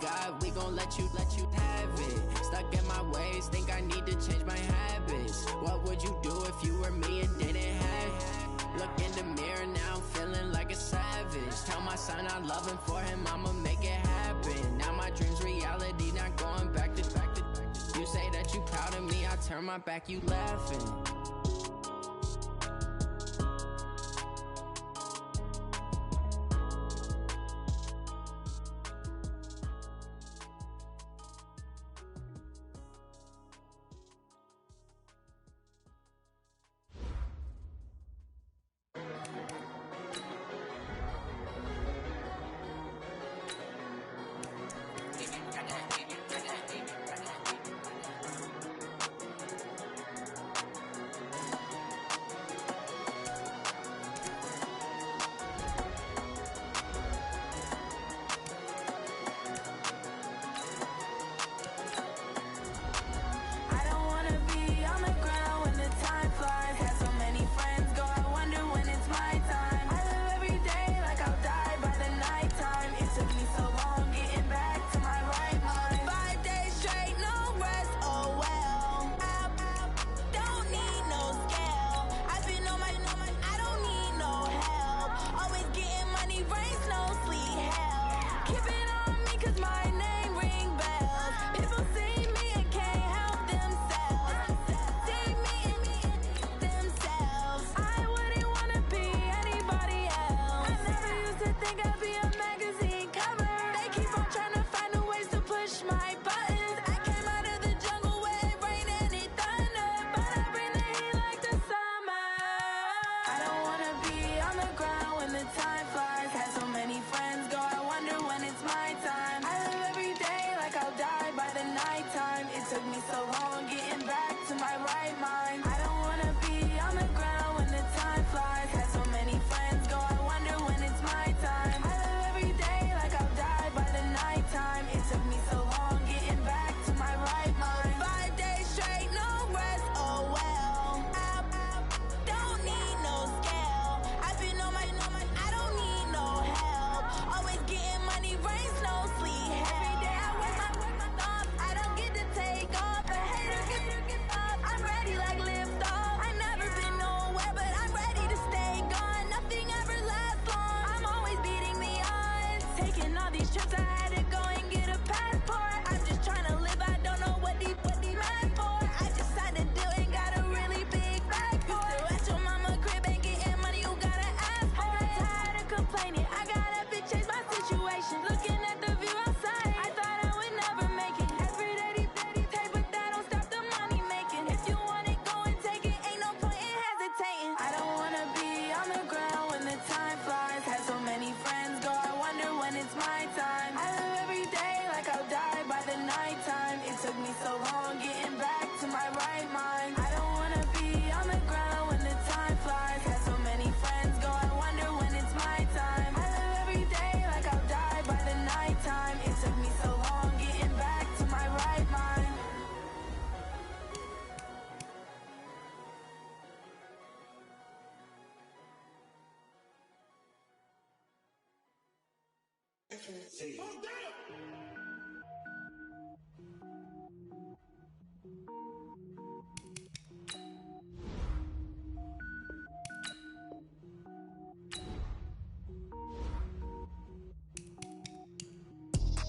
God, we gon' let you have it. Stuck in my ways, think I need to change my habits. What would you do if you were me and didn't have it? Look in the mirror, now I'm feeling like a savage. Tell my son I love him, for him I'ma make it happen. Now my dream's reality, not going back to. You say that you proud of me, I turn my back, you laughing.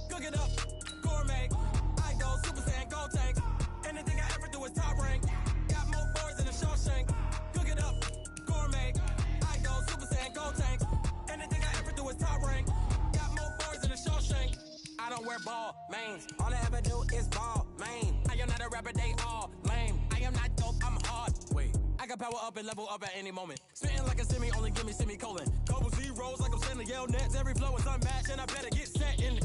Cook it up, gourmet. I go Super Saiyan, gold tank. Anything I ever do is top rank. Got more boys than a Shawshank. Cook it up, gourmet. I go Super Saiyan, gold tank. Anything I ever do is top rank. Got more boys than a Shawshank. I don't wear ball mains. All I ever do is ball main. I am not a rapper, they all lame. I am not dope, I'm hard. Wait, I can power up and level up at any moment. Spitting like a semi, only give me semicolon. Couple zeros like I'm sending yell nets. Every flow is unmatched and I better get set in.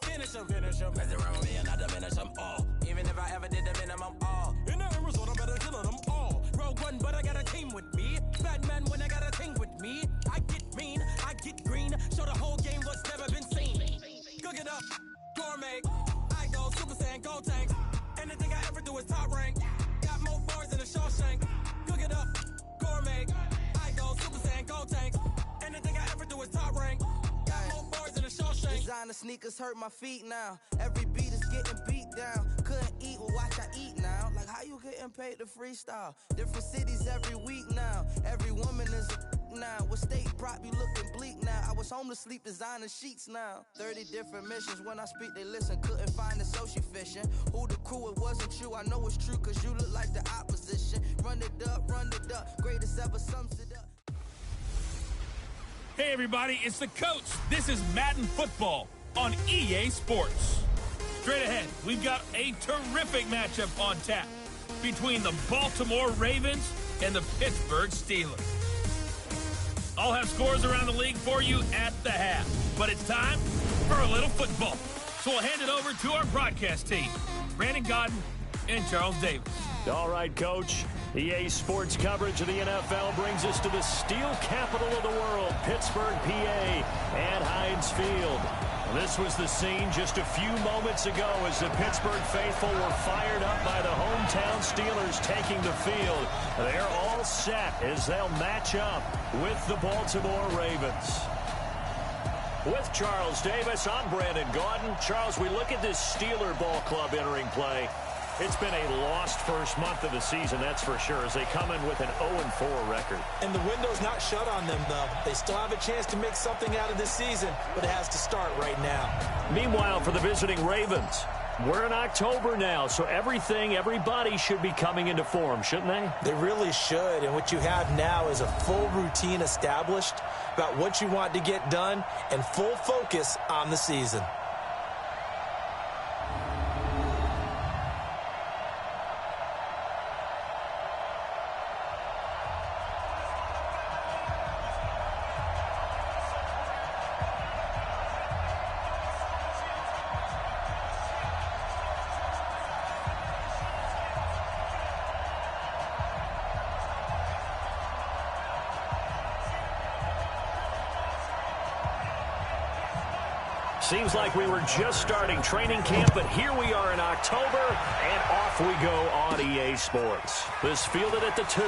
Finish them. Mess around with me and I diminish them all. Even if I ever did the minimum all. In the end result, I'm better killing them all. Rogue One, but I got a team with me. Batman when I got a thing with me. I get mean, I get green. Show the whole game what's never been seen. Cook it up, gourmet. I go Super Saiyan, gold tank. Anything I ever do is top rank. Got more bars than a Shawshank. Cook it up, gourmet. I go Super Saiyan, gold tank. Anything I ever do is top rank. Got more bars than a Shawshank. Designer sneakers hurt my feet now. Every beat is getting beat down. Couldn't eat, well watch I eat now. Like how you getting paid to freestyle? Different cities every week now. Every woman is a now. What state prop you looking bleak now? I was home to sleep designer sheets now. 30 different missions. When I speak they listen. Couldn't find it so she fishing. Who the crew, it wasn't you. I know it's true cause you look like the opposition. Run it up, greatest ever sums it up. Hey everybody, it's the coach. This is Madden Football on EA Sports. Straight ahead, we've got a terrific matchup on tap between the Baltimore Ravens and the Pittsburgh Steelers. I'll have scores around the league for you at the half, but it's time for a little football. So we'll hand it over to our broadcast team, Brandon Godden and Charles Davis. All right, Coach. EA Sports coverage of the NFL brings us to the steel capital of the world, Pittsburgh, PA, at Heinz Field. This was the scene just a few moments ago as the Pittsburgh faithful were fired up by the hometown Steelers taking the field. They're all set as they'll match up with the Baltimore Ravens. With Charles Davis, I'm Brandon Gaudin. Charles, we look at this Steeler ball club entering play. It's been a lost first month of the season, that's for sure, as they come in with an 0-4 record. And the window's not shut on them, though. They still have a chance to make something out of this season, but it has to start right now. Meanwhile, for the visiting Ravens, we're in October now, so everybody should be coming into form, shouldn't they? They really should, and what you have now is a full routine established about what you want to get done and full focus on the season. Seems like we were just starting training camp, but here we are in October, and off we go on EA Sports. This fielded at the 2.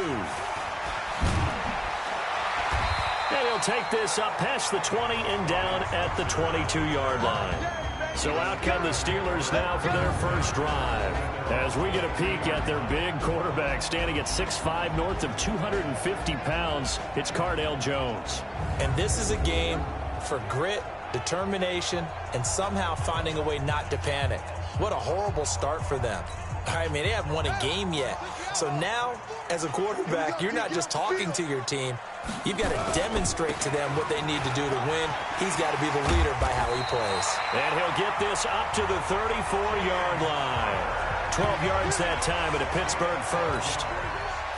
And he'll take this up past the 20 and down at the 22-yard line. So out come the Steelers now for their first drive. As we get a peek at their big quarterback standing at 6'5", north of 250 pounds, it's Cardale Jones. And this is a game for grit, determination, and somehow finding a way not to panic. What a horrible start for them. I mean, they haven't won a game yet. So now, as a quarterback, you're not just talking to your team. You've got to demonstrate to them what they need to do to win. He's got to be the leader by how he plays. And he'll get this up to the 34-yard line. 12 yards that time at a Pittsburgh first.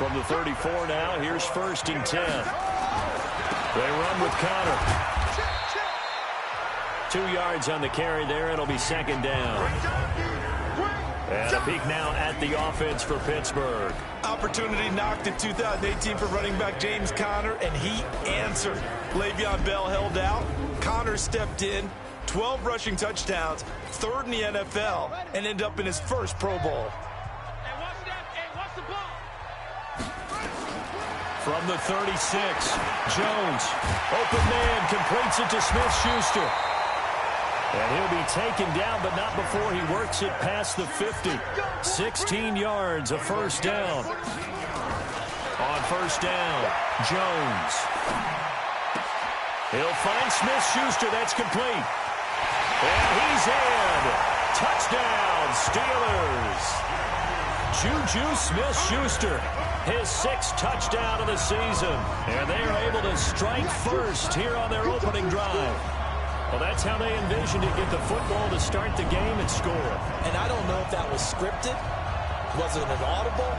From the 34 now, here's 1st and 10. They run with Connor. 2 yards on the carry there. It'll be 2nd down. And a peek now at the offense for Pittsburgh. Opportunity knocked in 2018 for running back James Conner, and he answered. Le'Veon Bell held out. Conner stepped in. 12 rushing touchdowns, 3rd in the NFL, and ended up in his first Pro Bowl. From the 36, Jones. Open man, completes it to Smith-Schuster. And he'll be taken down, but not before he works it past the 50. 16 yards, a first down. On first down, Jones. He'll find Smith-Schuster. That's complete. And he's in. Touchdown, Steelers. Juju Smith-Schuster, his 6th touchdown of the season. And they are able to strike first here on their opening drive. Well, that's how they envisioned it, get the football to start the game and score. And I don't know if that was scripted, was it an audible,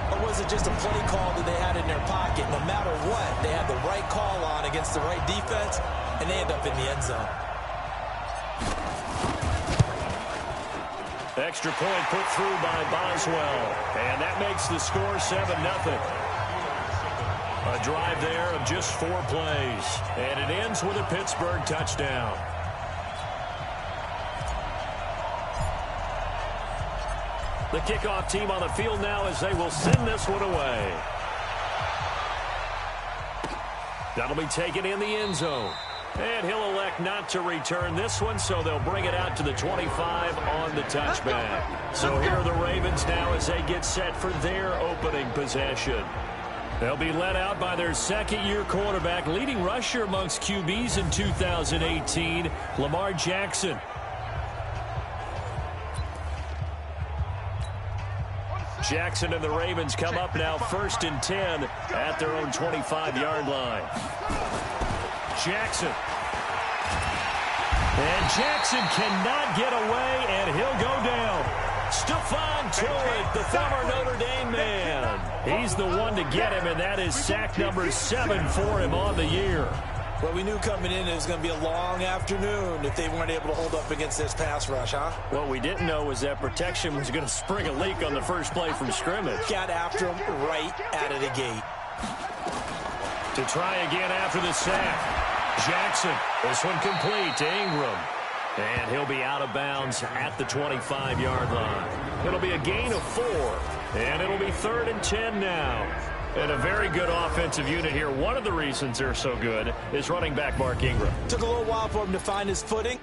or was it just a play call that they had in their pocket? No matter what, they had the right call on against the right defense, and they end up in the end zone. Extra point put through by Boswell, and that makes the score 7-0. A drive there of just 4 plays, and it ends with a Pittsburgh touchdown. The kickoff team on the field now as they will send this one away. That'll be taken in the end zone. And he'll elect not to return this one, so they'll bring it out to the 25 on the touchback. So here are the Ravens now as they get set for their opening possession. They'll be led out by their second-year quarterback, leading rusher amongst QBs in 2018, Lamar Jackson. Jackson and the Ravens come up now 1st and 10 at their own 25-yard line. Jackson. And Jackson cannot get away, and he'll go down. Stephon Tuitt, the former Notre Dame man. He's the one to get him, and that is sack number 7 for him on the year. Well, we knew coming in it was going to be a long afternoon if they weren't able to hold up against this pass rush, huh? What we didn't know was that protection was going to spring a leak on the first play from scrimmage. Got after him right out of the gate. To try again after the sack. Jackson, this one complete to Ingram. And he'll be out of bounds at the 25-yard line. It'll be a gain of 4, and it'll be 3rd and 10 now. And a very good offensive unit here. One of the reasons they're so good is running back Mark Ingram. Took a little while for him to find his footing.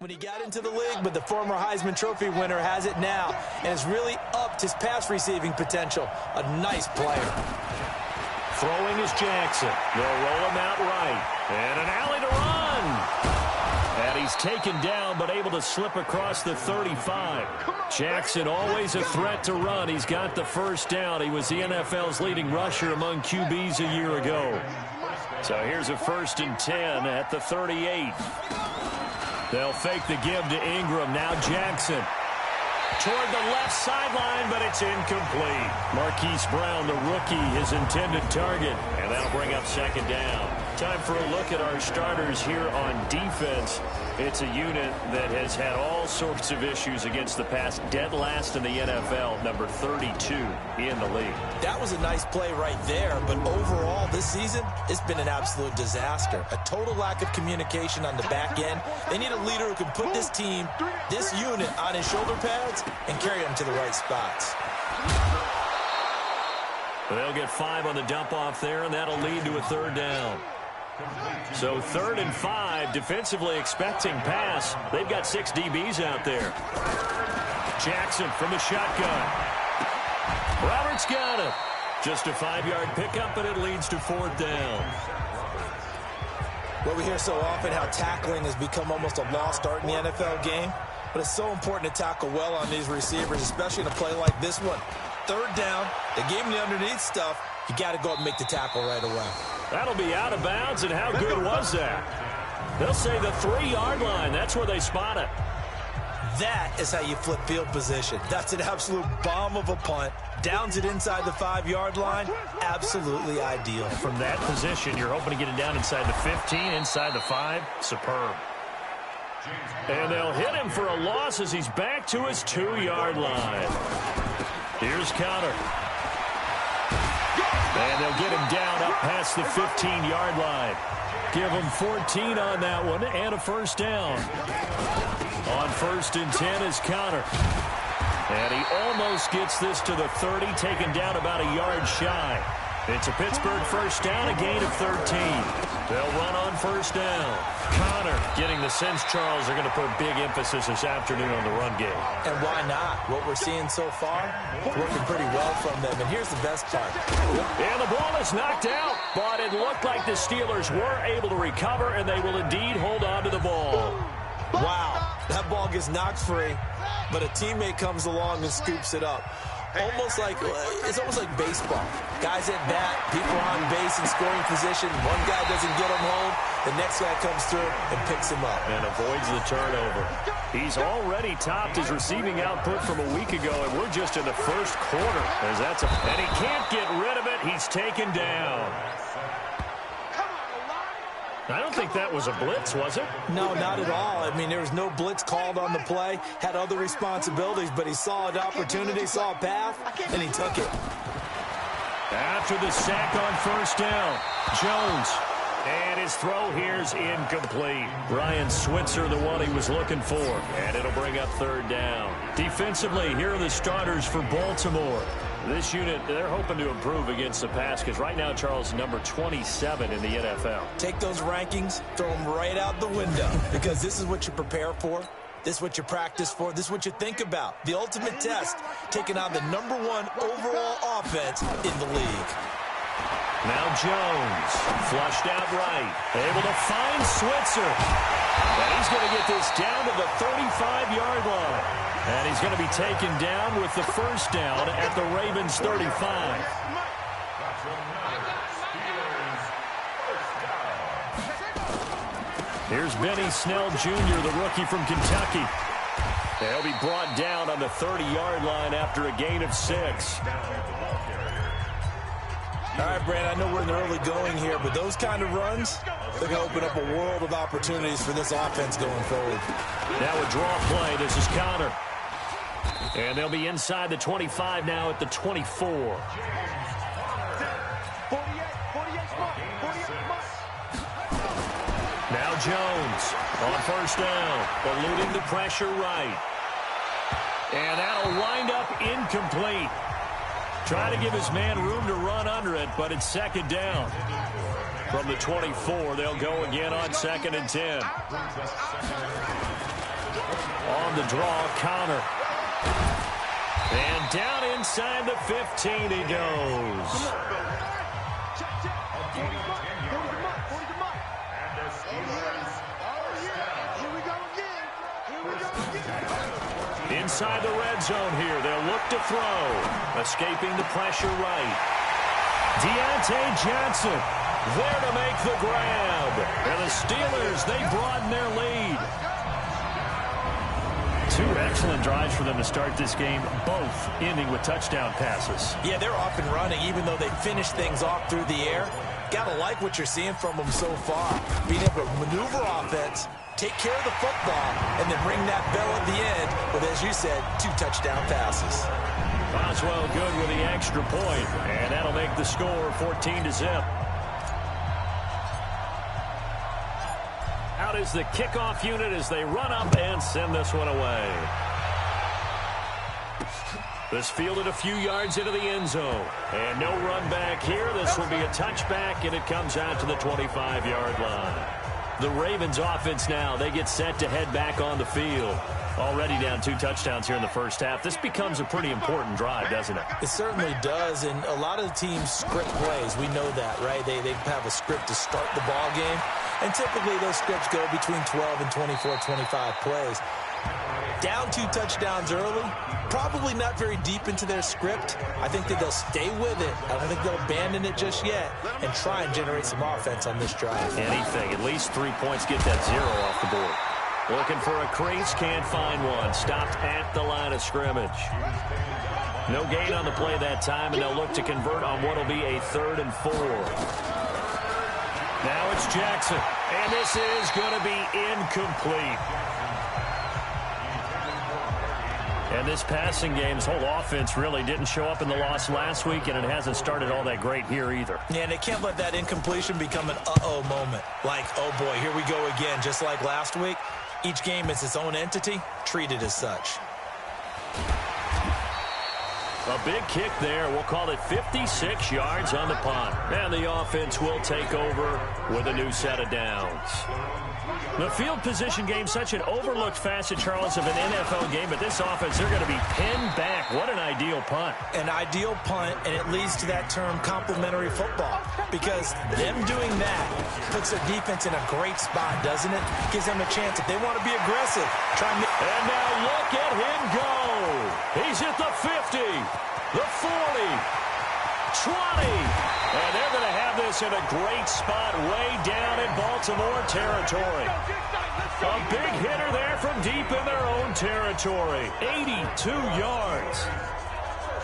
When he got into the league, but the former Heisman Trophy winner has it now and has really upped his pass receiving potential. A nice player. Throwing is Jackson. They'll roll him out right. And an alley to run. And he's taken down, but able to slip across the 35. Jackson always a threat to run. He's got the first down. He was the NFL's leading rusher among QBs a year ago. So here's a 1st and 10 at the 38. They'll fake the give to Ingram. Now Jackson. Toward the left sideline, but it's incomplete. Marquise Brown, the rookie, his intended target. And that'll bring up 2nd down. Time for a look at our starters here on defense. It's a unit that has had all sorts of issues against the pass. Dead last in the NFL, number 32 in the league. That was a nice play right there, but overall this season, it's been an absolute disaster. A total lack of communication on the back end. They need a leader who can put this team, this unit, on his shoulder pads and carry them to the right spots. They'll get 5 on the dump off there, and that'll lead to a 3rd down. So 3rd and 5, defensively expecting pass. They've got 6 DBs out there. Jackson from the shotgun. Roberts got it. Just a 5-yard pickup, and it leads to 4th down. Well, we hear so often how tackling has become almost a lost art in the NFL game, but it's so important to tackle well on these receivers, especially in a play like this one. 3rd down, they gave him the underneath stuff. You got to go up and make the tackle right away. That'll be out of bounds, and how good was that? They'll say the 3-yard line. That's where they spot it. That is how you flip field position. That's an absolute bomb of a punt. Downs it inside the 5-yard line. Absolutely ideal. From that position, you're hoping to get it down inside the 15, inside the 5. Superb. And they'll hit him for a loss as he's back to his 2-yard line. Here's Connor. And they'll get him down up past the 15-yard line. Give him 14 on that one and a 1st down. On 1st and 10 is Connor. And he almost gets this to the 30, taken down about a yard shy. It's a Pittsburgh 1st down, a gain of 13. They'll run on 1st down. Connor getting the sense, Charles, they're going to put big emphasis this afternoon on the run game. And why not? What we're seeing so far, working pretty well from them. And here's the best part. And the ball is knocked out, but it looked like the Steelers were able to recover, and they will indeed hold on to the ball. Wow, that ball gets knocked free, but a teammate comes along and scoops it up. It's almost like baseball. Guys at bat, people on base in scoring position. One guy doesn't get them home. the next guy comes through and picks him up. And avoids the turnover. He's already topped his receiving output from a week ago, and we're just in the first quarter. And he can't get rid of it. He's taken down. I don't think that was a blitz, was it? No, not at all. I mean, there was no blitz called on the play. Had other responsibilities, but he saw an opportunity, saw a path, and he took it. After the sack on first down, Jones. And his throw here's incomplete. Brian Switzer, the one he was looking for. And it'll bring up third down. Defensively, here are the starters for Baltimore. This unit, they're hoping to improve against the pass because right now, Charles, number 27 in the NFL. Take those rankings, throw them right out the window because this is what you prepare for. This is what you practice for. This is what you think about. The ultimate test, taking on the #1 overall offense in the league. Now Jones, flushed out right, able to find Switzer. And he's going to get this down to the 35-yard line. And he's going to be taken down with the first down at the Ravens 35. Here's Benny Snell Jr., the rookie from Kentucky. They'll be brought down on the 30-yard line after a gain of 6. All right, Brandon, I know we're in the early going here, but those kind of runs, they're going to open up a world of opportunities for this offense going forward. Now a draw play. This is Connor. And they'll be inside the 25 now at the 24. Now Jones on first down, eluding the pressure right. And that'll wind up incomplete. Trying to give his man room to run under it, but it's second down. From the 24, they'll go again on 2nd and 10. On the draw, Connor. And down inside the 15 he goes. Inside the red zone here, they'll look to throw. Escaping the pressure right. Deontay Johnson there to make the grab. And the Steelers, they broaden their lead. 2 excellent drives for them to start this game, both ending with touchdown passes. Yeah, they're off and running, even though they finish things off through the air. Gotta like what you're seeing from them so far. Being able to maneuver offense, take care of the football, and then ring that bell at the end with, as you said, 2 touchdown passes. Boswell good with the extra point, and that'll make the score 14-0. Out is the kickoff unit as they run up and send this one away. This fielded a few yards into the end zone. And no run back here. This will be a touchback, and it comes out to the 25-yard line. The Ravens offense now, they get set to head back on the field. Already down 2 touchdowns here in the first half. This becomes a pretty important drive, doesn't it? It certainly does, and a lot of the teams script plays. We know that, right? They have a script to start the ball game, and typically those scripts go between 12 and 24, 25 plays. Down 2 touchdowns early, probably not very deep into their script. I think that they'll stay with it. I don't think they'll abandon it just yet and try and generate some offense on this drive. Anything, at least 3 points, get that 0 off the board. Looking for a crease, can't find one. Stopped at the line of scrimmage. No gain on the play that time, and they'll look to convert on what will be a 3rd and 4. Now it's Jackson, and this is going to be incomplete. And this passing game, this whole offense really didn't show up in the loss last week, and it hasn't started all that great here either. Yeah, and they can't let that incompletion become an uh-oh moment. Like, oh boy, here we go again, just like last week. Each game is its own entity, treated as such. A big kick there. We'll call it 56 yards on the punt. And the offense will take over with a new set of downs. The field position game, such an overlooked facet, Charles, of an NFL game, but this offense, they're going to be pinned back. What an ideal punt. An ideal punt, and it leads to that term complementary football, because them doing that puts their defense in a great spot, doesn't it? Gives them a chance if they want to be aggressive. And now look at him go. He's at the 50, the 40, 20. And they're going to have this in a great spot way down in Baltimore territory. A big hitter there from deep in their own territory. 82 yards.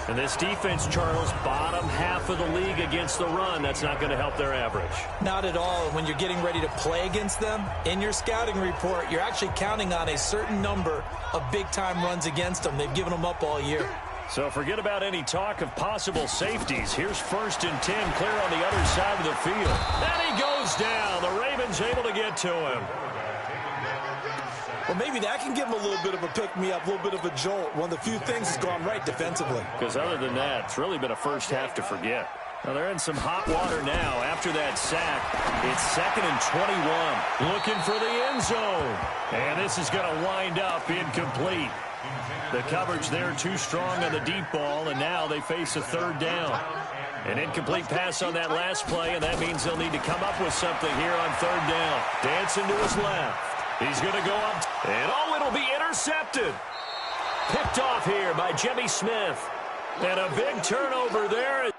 And this defense, Charles, bottom half of the league against the run. That's not going to help their average. Not at all. When you're getting ready to play against them, in your scouting report, you're actually counting on a certain number of big-time runs against them. They've given them up all year. So forget about any talk of possible safeties. Here's 1st and 10, clear on the other side of the field. And he goes down. The Ravens able to get to him. Well, maybe that can give them a little bit of a pick-me-up, a little bit of a jolt. One of the few things that's gone right defensively. Because other than that, it's really been a first half to forget. Now, they're in some hot water now after that sack. It's 2nd and 21. Looking for the end zone. And this is going to wind up incomplete. The coverage there too strong on the deep ball, and now they face a 3rd down. An incomplete pass on that last play, and that means they'll need to come up with something here on 3rd down. Dancing to his left. He's going to go up, and it'll be intercepted. Picked off here by Jimmy Smith. And a big turnover there.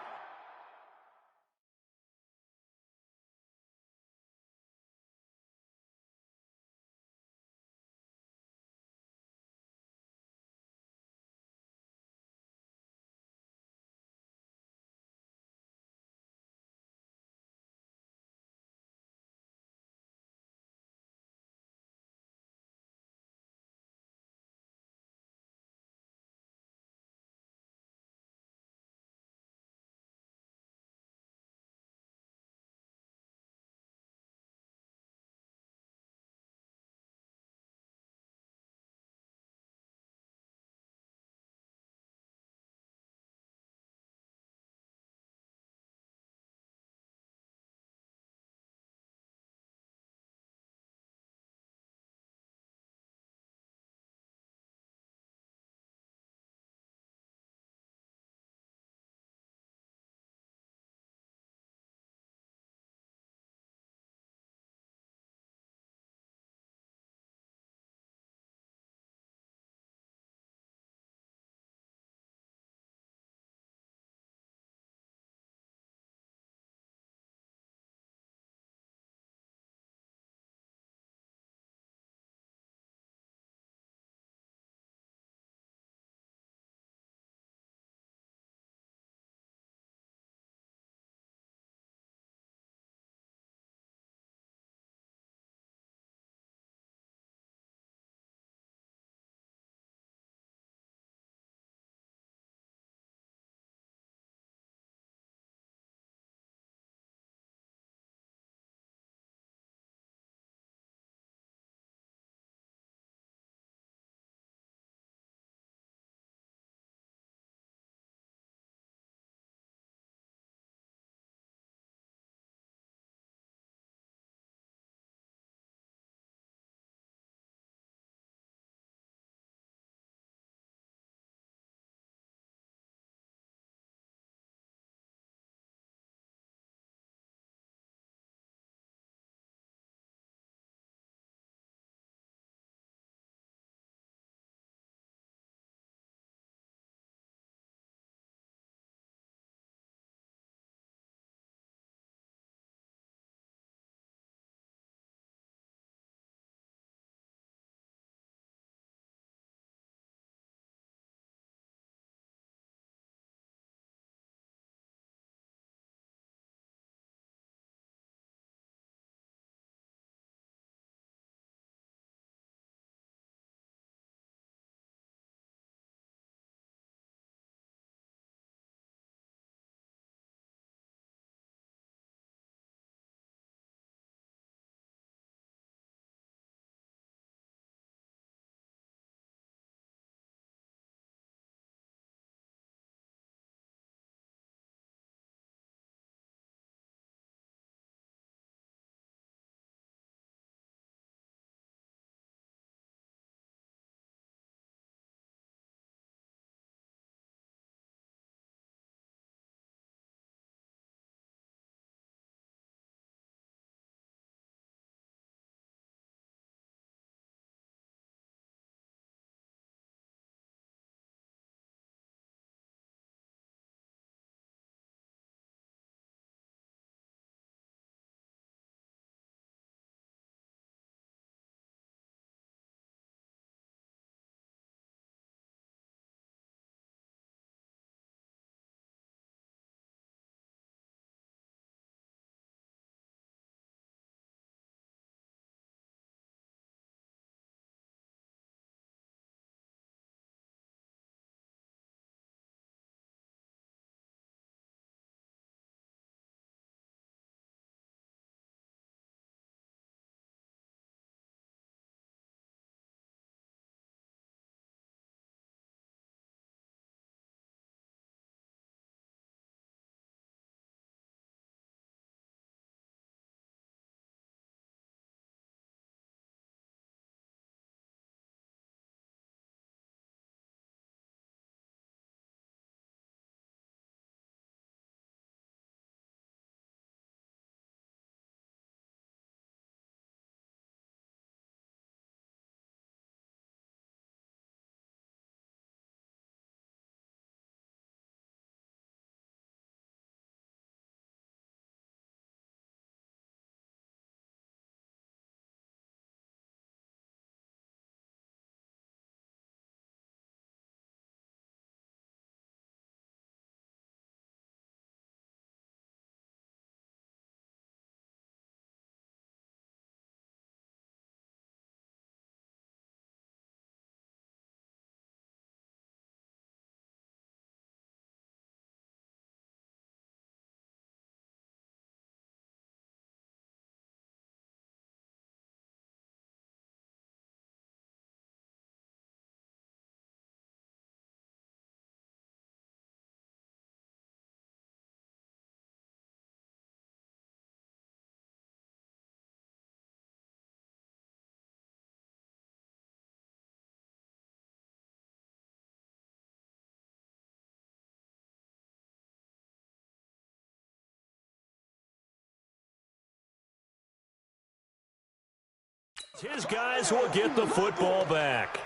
His guys will get the football back.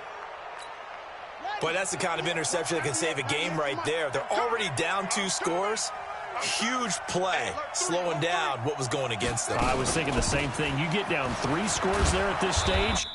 Boy, that's the kind of interception that can save a game right there. They're already down 2 scores. Huge play, slowing down what was going against them. I was thinking the same thing. You get down 3 scores there at this stage.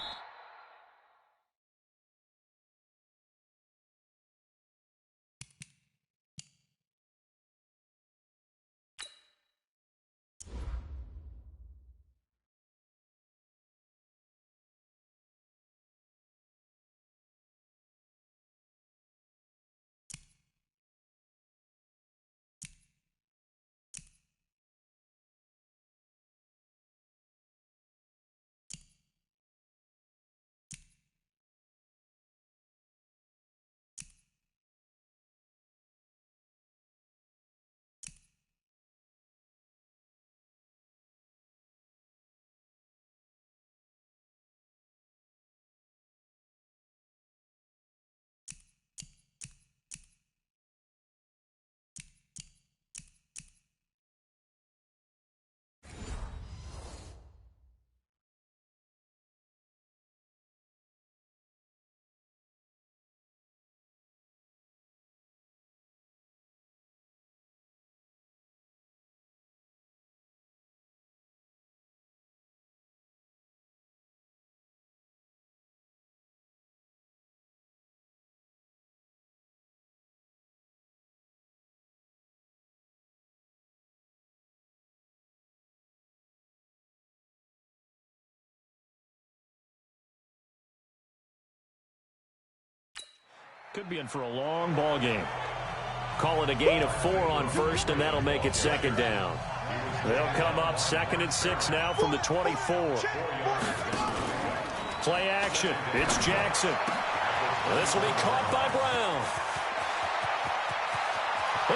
Could be in for a long ball game. Call it a gain of 4 on first, and that'll make it 2nd down. They'll come up 2nd and 6 now from the 24. Play action. It's Jackson. This will be caught by Brown.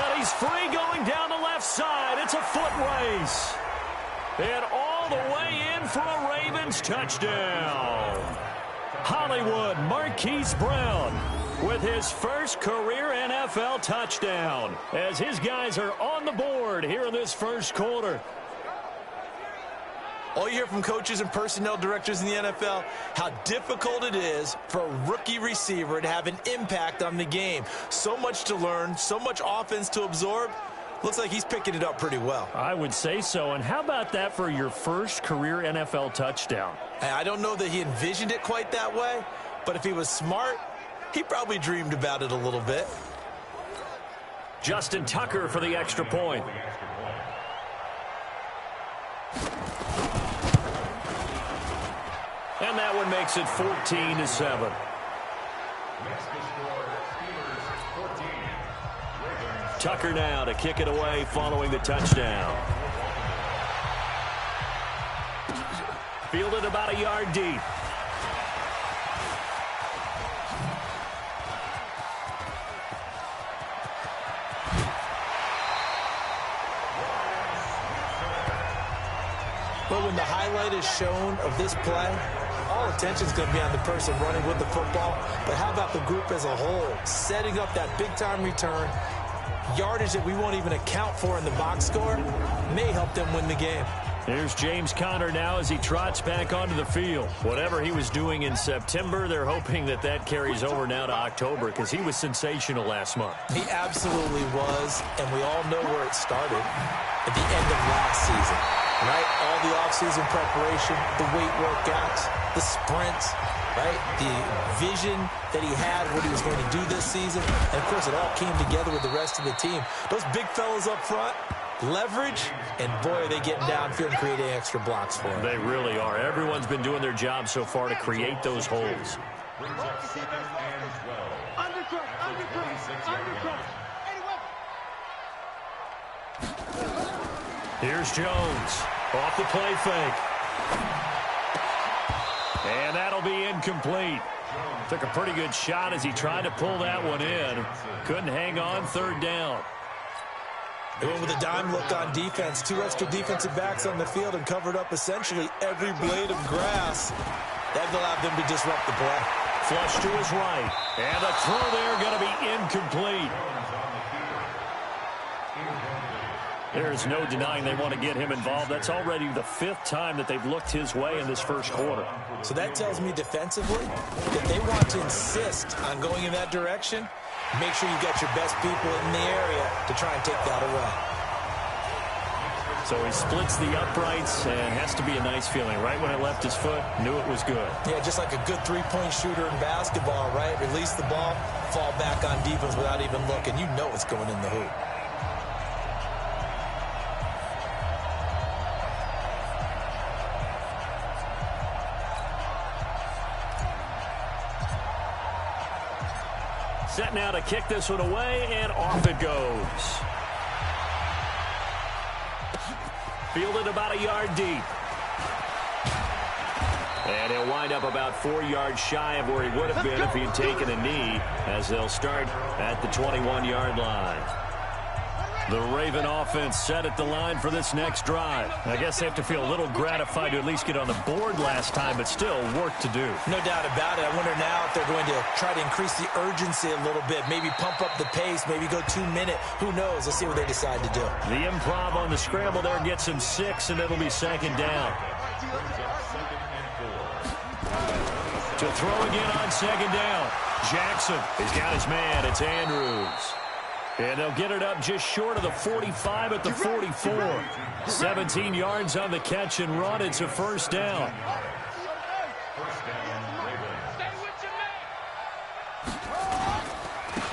And he's free going down the left side. It's a foot race. And all the way in for a Ravens touchdown. Hollywood Marquise Brown with his first career NFL touchdown as his guys are on the board here in this first quarter. All you hear from coaches and personnel directors in the NFL, how difficult it is for a rookie receiver to have an impact on the game. So much to learn, so much offense to absorb. Looks like he's picking it up pretty well. I would say so. And how about that for your first career NFL touchdown? I don't know that he envisioned it quite that way, but if he was smart, he probably dreamed about it a little bit. Justin Tucker for the extra point. And that one makes it 14-7. Tucker now to kick it away following the touchdown. Fielded about a yard deep. But when the highlight is shown of this play, all attention is going to be on the person running with the football. But how about the group as a whole? Setting up that big-time return, yardage that we won't even account for in the box score, may help them win the game. Here's James Conner now as he trots back onto the field. Whatever he was doing in September, they're hoping that that carries over now to October because he was sensational last month. He absolutely was, and we all know where it started at the end of last season. Right? All the offseason preparation, the weight workouts, the sprints, right? The vision that he had, what he was going to do this season. And, of course, it all came together with the rest of the team. Those big fellas up front, leverage, and, boy, are they getting downfield and creating extra blocks for him. They really are. Everyone's been doing their job so far to create those holes. Here's Jones off the play fake. And that'll be incomplete. Took a pretty good shot as he tried to pull that one in. Couldn't hang on, 3rd down. They went with a dime look on defense. 2 extra defensive backs on the field and covered up essentially every blade of grass. That allowed them to disrupt the play. Flush to his right. And the throw there going to be incomplete. There's no denying they want to get him involved. That's already the 5th time that they've looked his way in this first quarter. So that tells me defensively that they want to insist on going in that direction. Make sure you got your best people in the area to try and take that away. So he splits the uprights, and has to be a nice feeling. Right when it left his foot, knew it was good. Yeah, just like a good three-point shooter in basketball, right? Release the ball, fall back on defense without even looking. You know it's going in the hoop. Set now to kick this one away, and off it goes. Fielded about a yard deep. And he'll wind up about 4 yards shy of where he would have been if he'd taken a knee, as they'll start at the 21-yard line. The Raven offense set at the line for this next drive. I guess they have to feel a little gratified to at least get on the board last time, but still work to do. No doubt about it. I wonder now if they're going to try to increase the urgency a little bit, maybe pump up the pace, maybe go 2-minute. Who knows? Let's see what they decide to do. The improv on the scramble there gets him 6, and it'll be 2nd down. To throw again on 2nd down. Jackson has got his man. It's Andrews. And they'll get it up just short of the 45 at the 44. 17 yards on the catch and run. It's a 1st down.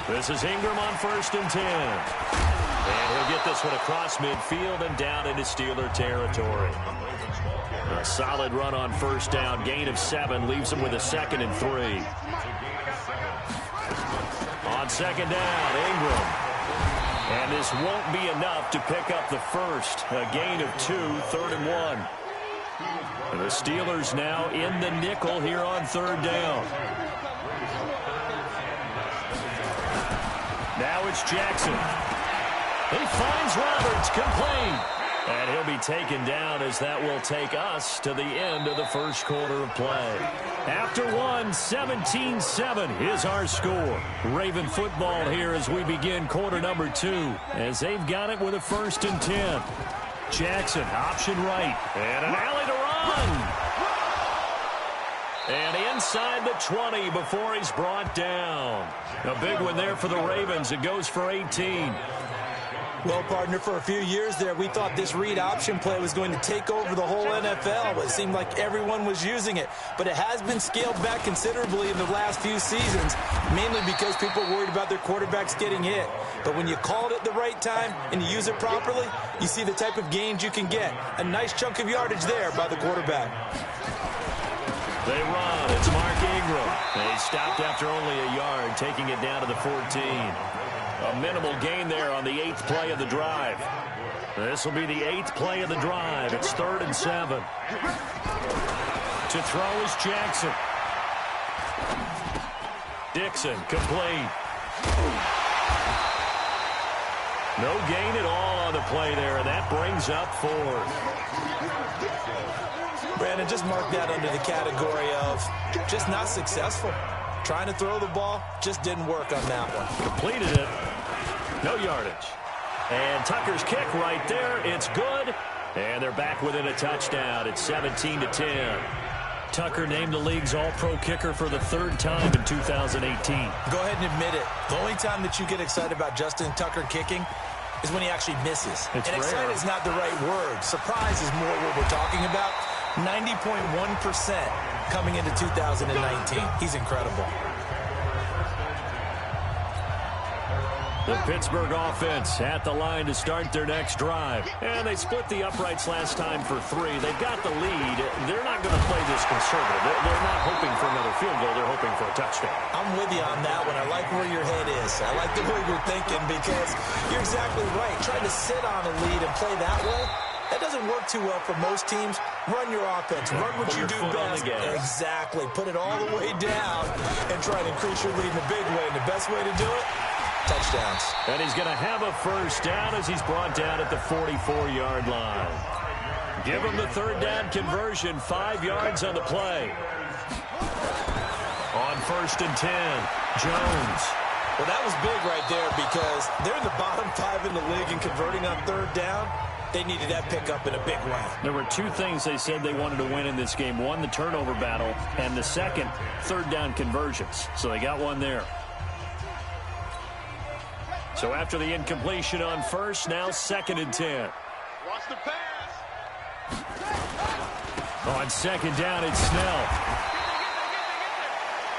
This is Ingram on 1st and 10. And he'll get this one across midfield and down into Steeler territory. A solid run on 1st down. Gain of 7 leaves him with a 2nd and 3. On 2nd down, Ingram. And this won't be enough to pick up the 1st. A gain of 2, 3rd and 1. And the Steelers now in the nickel here on 3rd down. Now it's Jackson. He finds Roberts, complete. And he'll be taken down, as that will take us to the end of the first quarter of play. After one, 17-7 is our score. Raven football here as we begin quarter number 2, as they've got it with a 1st and 10. Jackson, option right, and an alley to run. And inside the 20 before he's brought down. A big one there for the Ravens. It goes for 18. Well, partner, for a few years there, we thought this read option play was going to take over the whole NFL. It seemed like everyone was using it. But it has been scaled back considerably in the last few seasons, mainly because people are worried about their quarterbacks getting hit. But when you call it at the right time and you use it properly, you see the type of gains you can get. A nice chunk of yardage there by the quarterback. They run. It's Mark Ingram. And he stopped after only a yard, taking it down to the 14. A minimal gain there on the 8th play of the drive. This will be the 8th play of the drive. It's 3rd and 7. To throw is Jackson. Dixon, complete. No gain at all on the play there, and that brings up 4th. Brandon, just mark that under the category of just not successful. Trying to throw the ball, just didn't work on that one. Completed it. No yardage. And Tucker's kick right there. It's good. And they're back within a touchdown. It's 17-10. Tucker named the league's all-pro kicker for the 3rd time in 2018. Go ahead and admit it. The only time that you get excited about Justin Tucker kicking is when he actually misses. It's and rare. excited is not the right word. Surprise is more what we're talking about. 90.1% coming into 2019. He's incredible. The Pittsburgh offense at the line to start their next drive. And they split the uprights last time for 3. They've got the lead. They're not going to play this conservative. They're not hoping for another field goal. They're hoping for a touchdown. I'm with you on that one. I like where your head is. I like the way you're thinking, because you're exactly right. Trying to sit on a lead and play that way, that doesn't work too well for most teams. Run your offense. Run what you do best. Exactly. Put it all the way down and try to increase your lead in a big way. And the best way to do it, touchdowns. And he's going to have a 1st down as he's brought down at the 44-yard line. Give him the 3rd down conversion. 5 yards on the play. On 1st and 10, Jones. Well, that was big right there because they're in the bottom 5 in the league in converting on third down. They needed that pickup in a big way. There were two things they said they wanted to win in this game. One, the turnover battle, and the second, third down conversions. So they got one there. So after the incompletion on first, now 2nd and 10. Watch the pass. On 2nd down, it's Snell.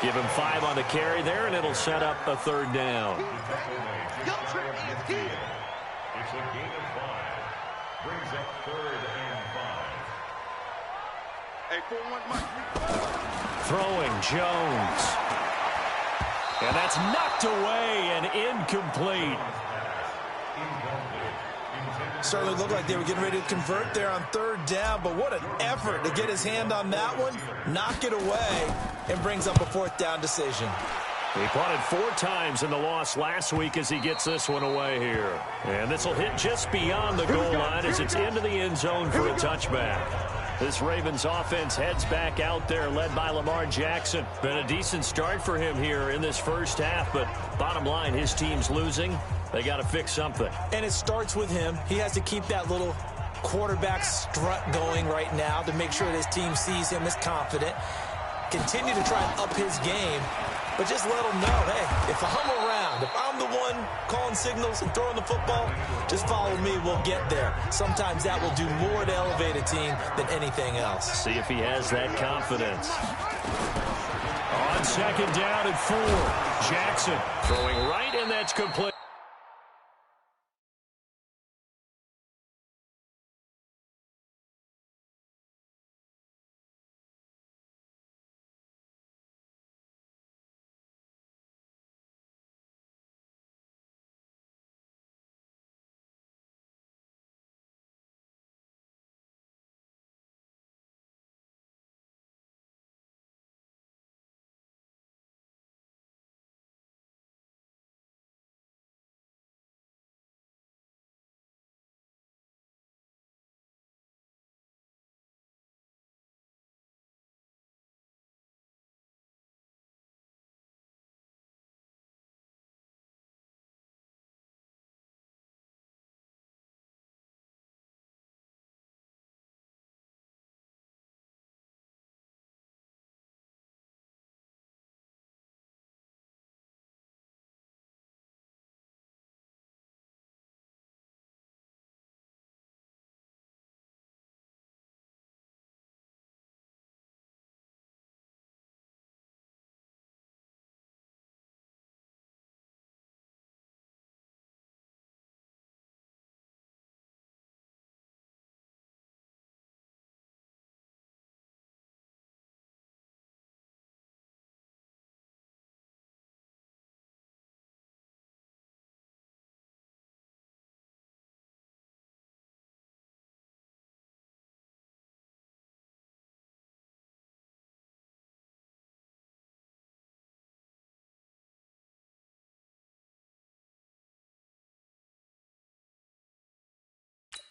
Give him 5 on the carry there, and it'll set up a 3rd down. It's a gain of 5. Brings up 3rd and 5. Hey, 4-1 Mike. Throwing Jones. And that's knocked away and incomplete. Certainly looked like they were getting ready to convert there on 3rd down, but what an effort to get his hand on that one, knock it away, and brings up a 4th down decision. He punted 4 times in the loss last week as he gets this one away here. And this will hit just beyond the goal line as it's into the end zone for a touchback. This Ravens offense heads back out there, led by Lamar Jackson. Been a decent start for him here in this first half, but bottom line, his team's losing. They got to fix something. And it starts with him. He has to keep that little quarterback strut going right now to make sure that his team sees him as confident. Continue to try and up his game, but just let him know, hey, if I'm around, if I'm the one calling signals and throwing the football, just follow me, we'll get there. Sometimes that will do more to elevate a team than anything else. See if he has that confidence. On 2nd down and 4, Jackson throwing right, and that's complete.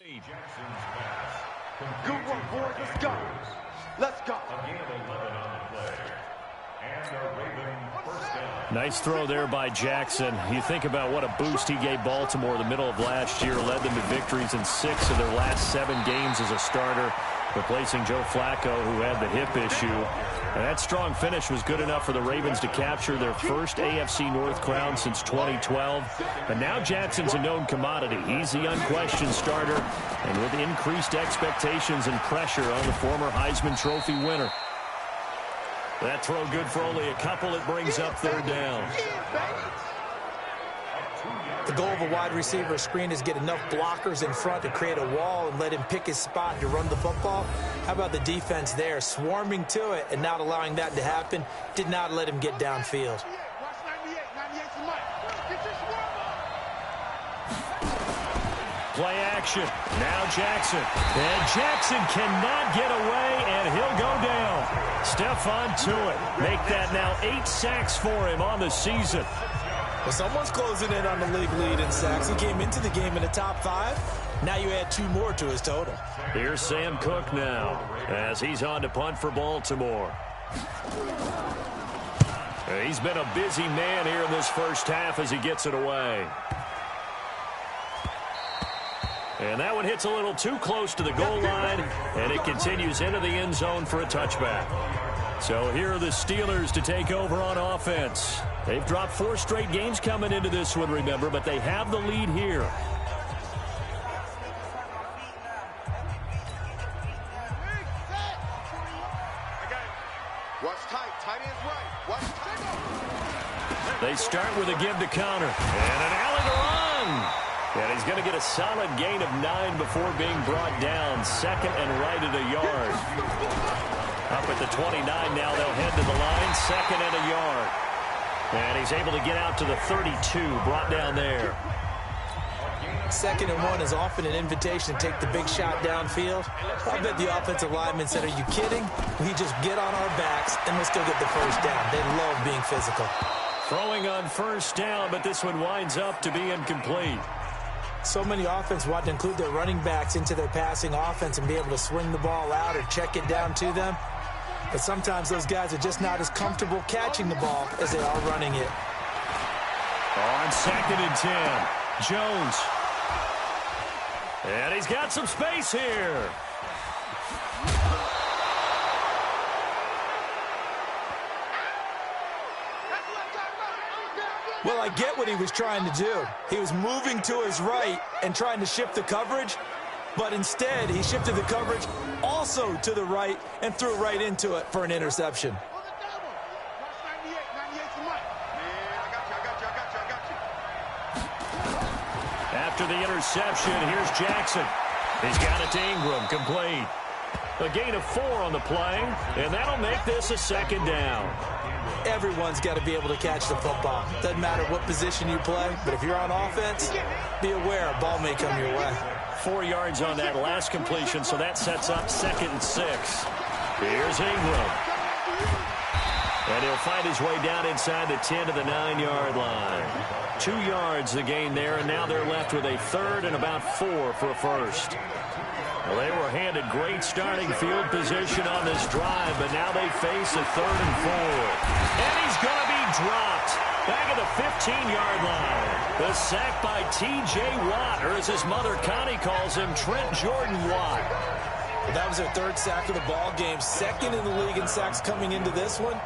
Jackson's pass. Good work, boys. Let's go. Let's go. A gain of 11 on the play. And a Raven first down. Nice throw there by Jackson. You think about what a boost he gave Baltimore the middle of last year, led them to victories in 6 of their last 7 games as a starter, replacing Joe Flacco, who had the hip issue. And that strong finish was good enough for the Ravens to capture their first AFC North crown since 2012. And now Jackson's a known commodity. He's the unquestioned starter, and with increased expectations and pressure on the former Heisman Trophy winner. That throw good for only a couple. It brings up 3rd down. The goal of a wide receiver screen is get enough blockers in front to create a wall and let him pick his spot to run the football. How about the defense there, swarming to it and not allowing that to happen? Did not let him get downfield. Play action. Now Jackson. And Jackson cannot get away, and he'll go down. Stephon Tuitt make that now 8 sacks for him on the season. Well, someone's closing in on the league lead in sacks. He came into the game in the top 5. Now you add 2 more to his total. Here's Sam Cook now as he's on to punt for Baltimore. He's been a busy man here in this first half as he gets it away. And that one hits a little too close to the goal line, and it continues into the end zone for a touchback. So here are the Steelers to take over on offense. They've dropped 4 straight games coming into this one, remember, but they have the lead here. Watch tight. Tight ends right. Watch tight. They start with a give to Connor. And an alley to run. And he's going to get a solid gain of 9 before being brought down. Second and right at a yard. Up at the 29 now. They'll head to the line. Second and a yard. And he's able to get out to the 32. Brought down there. Second and 1 is often an invitation to take the big shot downfield. I bet the offensive lineman said, are you kidding? We just get on our backs and let's go get the first down. They love being physical. Throwing on first down, but this one winds up to be incomplete. So many offense want to include their running backs into their passing offense and be able to swing the ball out or check it down to them. But sometimes those guys are just not as comfortable catching the ball as they are running it. On second and 10, Jones. And he's got some space here. Well, I get what he was trying to do. He was moving to his right and trying to shift the coverage, but instead he shifted the coverage also to the right and threw right into it for an interception. After the interception, here's Jackson. He's got it to Ingram, complete. A gain of 4 on the play, and that'll make this a second down. Everyone's got to be able to catch the football. Doesn't matter what position you play, but if you're on offense, be aware a ball may come your way. 4 yards on that last completion, so that sets up second and 6. Here's Ingram. And he'll find his way down inside the 10 to the 9-yard line. 2 yards the gain there, and now they're left with a third and about 4 for a first. Well, they were handed great starting field position on this drive, but now they face a third and 4. And he's going to be dropped back at the 15-yard line. The sack by T.J. Watt, or as his mother Connie calls him, Trent Jordan Watt. That was their 3rd sack of the ball game. 2nd in the league in sacks coming into this one.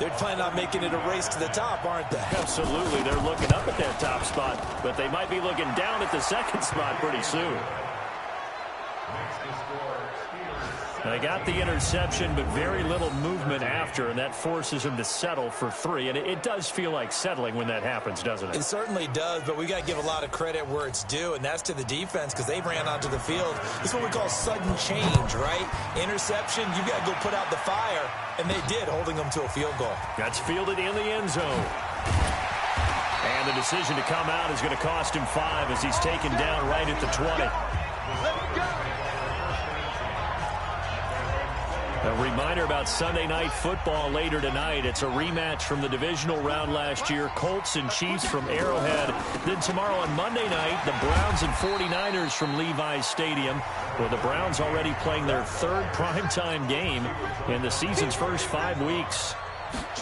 They're planning on making it a race to the top, aren't they? Absolutely. They're looking up at that top spot, but they might be looking down at the second spot pretty soon. They got the interception, but very little movement after, and that forces him to settle for 3. And it does feel like settling when that happens, doesn't it? It certainly does, but we got to give a lot of credit where it's due, and that's to the defense because they ran onto the field. This is what we call sudden change, right? Interception, you got to go put out the fire, and they did, holding them to a field goal. That's fielded in the end zone. And the decision to come out is going to cost him 5 as he's taken down right at the 20. Let's go. A reminder about Sunday Night Football later tonight. It's a rematch from the divisional round last year. Colts and Chiefs from Arrowhead. Then tomorrow on Monday night, the Browns and 49ers from Levi's Stadium. Well, the Browns already playing their 3rd primetime game in the season's first 5 weeks.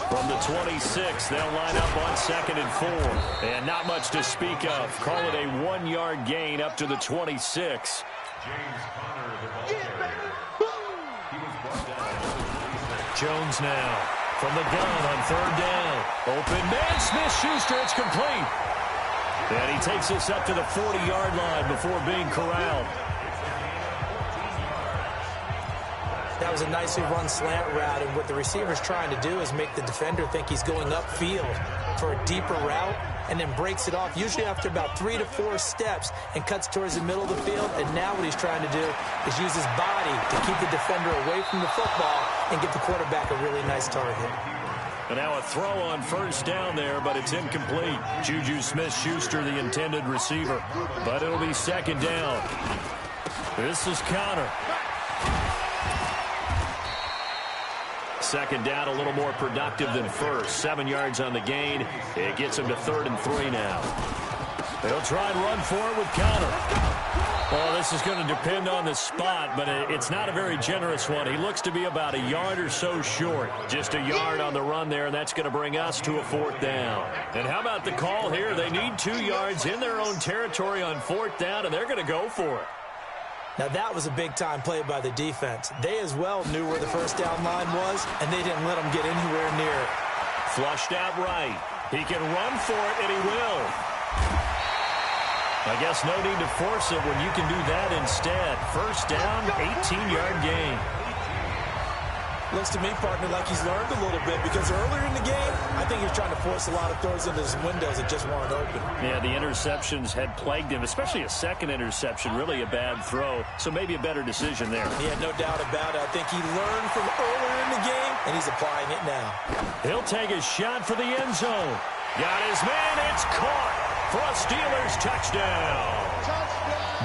From the 26, they'll line up on 2nd and 4. And not much to speak of. Call it a 1-yard gain up to the 26. Jones now from the gun on 3rd down. Open man, Smith-Schuster, it's complete. And he takes us up to the 40-yard line before being corralled. That was a nicely run slant route, and what the receiver's trying to do is make the defender think he's going upfield for a deeper route, and then breaks it off, usually after about 3 to 4 steps, and cuts towards the middle of the field. And now what he's trying to do is use his body to keep the defender away from the football and give the quarterback a really nice target. And now a throw on 1st down there, but it's incomplete. Juju Smith-Schuster, the intended receiver. But it'll be 2nd down. This is Connor. 2nd down, a little more productive than 1st. 7 yards on the gain. It gets him to 3rd and 3 now. They'll try and run for it with Connor. Well, this is going to depend on the spot, but it's not a very generous one. He looks to be about a yard or so short. Just a yard on the run there, and that's going to bring us to a 4th down. And how about the call here? They need 2 yards in their own territory on 4th down, and they're going to go for it. Now, that was a big-time play by the defense. They as well knew where the first down line was, and they didn't let them get anywhere near it. Flushed out right. He can run for it, and he will. I guess no need to force it when you can do that instead. First down, 18-yard gain. Looks to me, partner, like he's learned a little bit because earlier in the game, I think he was trying to force a lot of throws into his windows that just weren't open. Yeah, the interceptions had plagued him, especially a second interception, really a bad throw, so maybe a better decision there. Yeah, no doubt about it. I think he learned from earlier in the game, and he's applying it now. He'll take a shot for the end zone. Got his man, it's caught for a Steelers touchdown.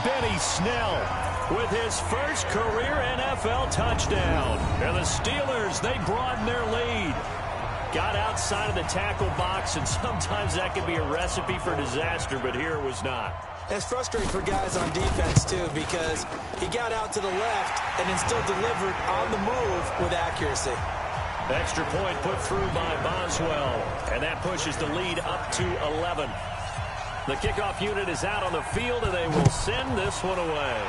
Benny Snell with his first career NFL touchdown. And the Steelers, they broaden their lead. Got outside of the tackle box, and sometimes that can be a recipe for disaster, but here it was not. It's frustrating for guys on defense, too, because he got out to the left and then still delivered on the move with accuracy. Extra point put through by Boswell, and that pushes the lead up to 11. The kickoff unit is out on the field, and they will send this one away.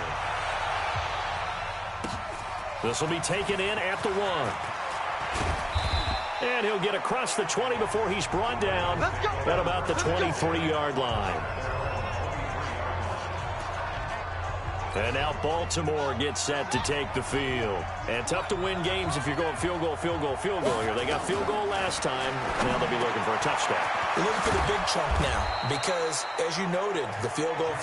This will be taken in at the 1. And he'll get across the 20 before he's brought down at about the 23-yard line. And now Baltimore gets set to take the field. And tough to win games if you're going field goal, field goal, field goal here. They got field goal last time. Now they'll be looking for a touchdown. They're looking for the big chunk now because, as you noted, the field goal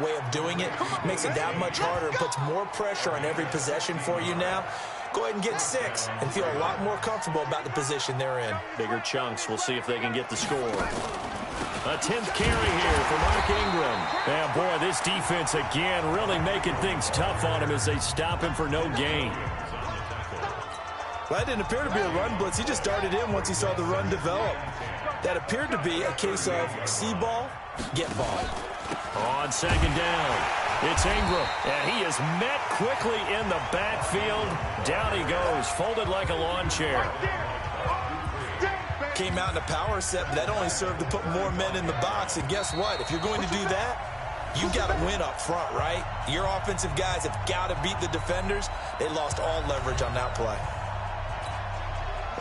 way of doing it makes it that much harder and puts more pressure on every possession for you now. Go ahead and get 6 and feel a lot more comfortable about the position they're in. Bigger chunks. We'll see if they can get the score. A 10th carry here for Mark Ingram. And boy, this defense again really making things tough on him as they stop him for no gain. Well, that didn't appear to be a run blitz. He just darted in once he saw the run develop. That appeared to be a case of see ball, get ball. On 2nd down, it's Ingram. And he is met quickly in the backfield. Down he goes, folded like a lawn chair. Came out in a power set, but that only served to put more men in the box. And guess what? If you're going to do that, you've got to win up front, right? Your offensive guys have got to beat the defenders. They lost all leverage on that play.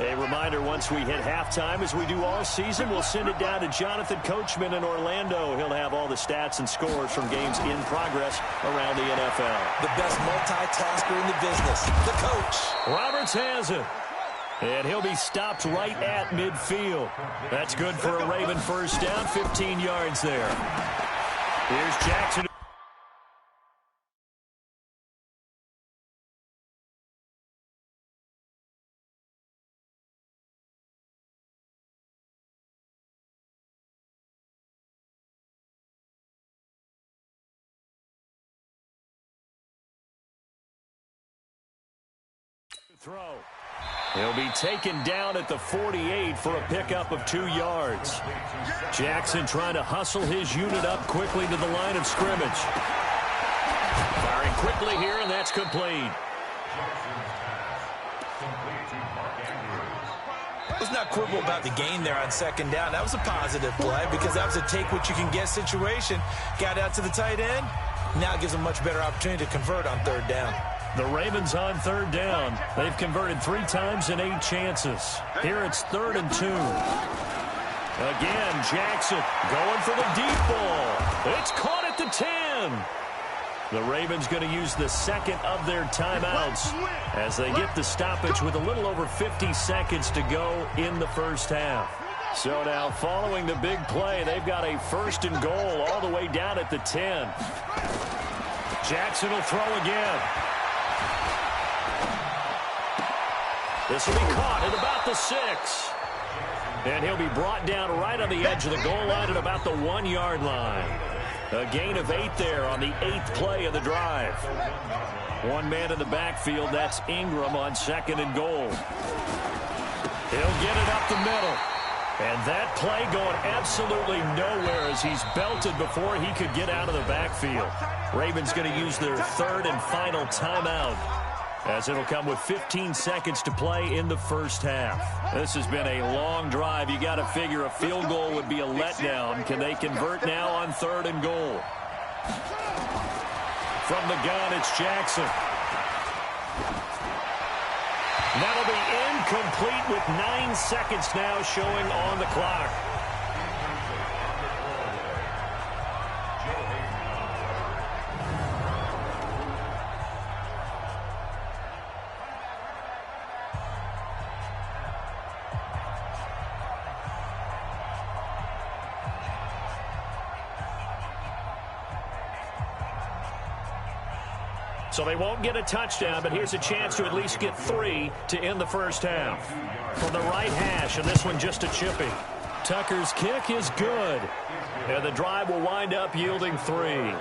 A reminder, once we hit halftime, as we do all season, we'll send it down to Jonathan Coachman in Orlando. He'll have all the stats and scores from games in progress around the NFL. The best multitasker in the business, the coach. Roberts has it. And he'll be stopped right at midfield. That's good for a Raven first down, 15 yards there. Here's Jackson. Throw. He'll be taken down at the 48 for a pickup of 2 yards. Jackson trying to hustle his unit up quickly to the line of scrimmage. Firing quickly here, and that's complete. Let's not quibble about the gain there on 2nd down. That was a positive play because that was a take-what-you-can-get situation. Got out to the tight end. Now gives them a much better opportunity to convert on 3rd down. The Ravens on 3rd down. They've converted 3 times in 8 chances. Here it's 3rd and 2. Again, Jackson going for the deep ball. It's caught at the 10. The Ravens going to use the 2nd of their timeouts as they get the stoppage with a little over 50 seconds to go in the first half. So now following the big play, they've got a 1st and goal all the way down at the 10. Jackson will throw again. This will be caught at about the 6. And he'll be brought down right on the edge of the goal line at about the 1-yard line. A gain of 8 there on the 8th play of the drive. 1 man in the backfield, that's Ingram on 2nd and goal. He'll get it up the middle. And that play going absolutely nowhere as he's belted before he could get out of the backfield. Ravens going to use their third and final timeout, as it'll come with 15 seconds to play in the first half. This has been a long drive. You got to figure a field goal would be a letdown. Can they convert now on 3rd and goal? From the gun, it's Jackson. That'll be incomplete with 9 seconds now showing on the clock. So they won't get a touchdown, but here's a chance to at least get 3 to end the first half. From the right hash, and this one just a chippy. Tucker's kick is good. And the drive will wind up yielding 3.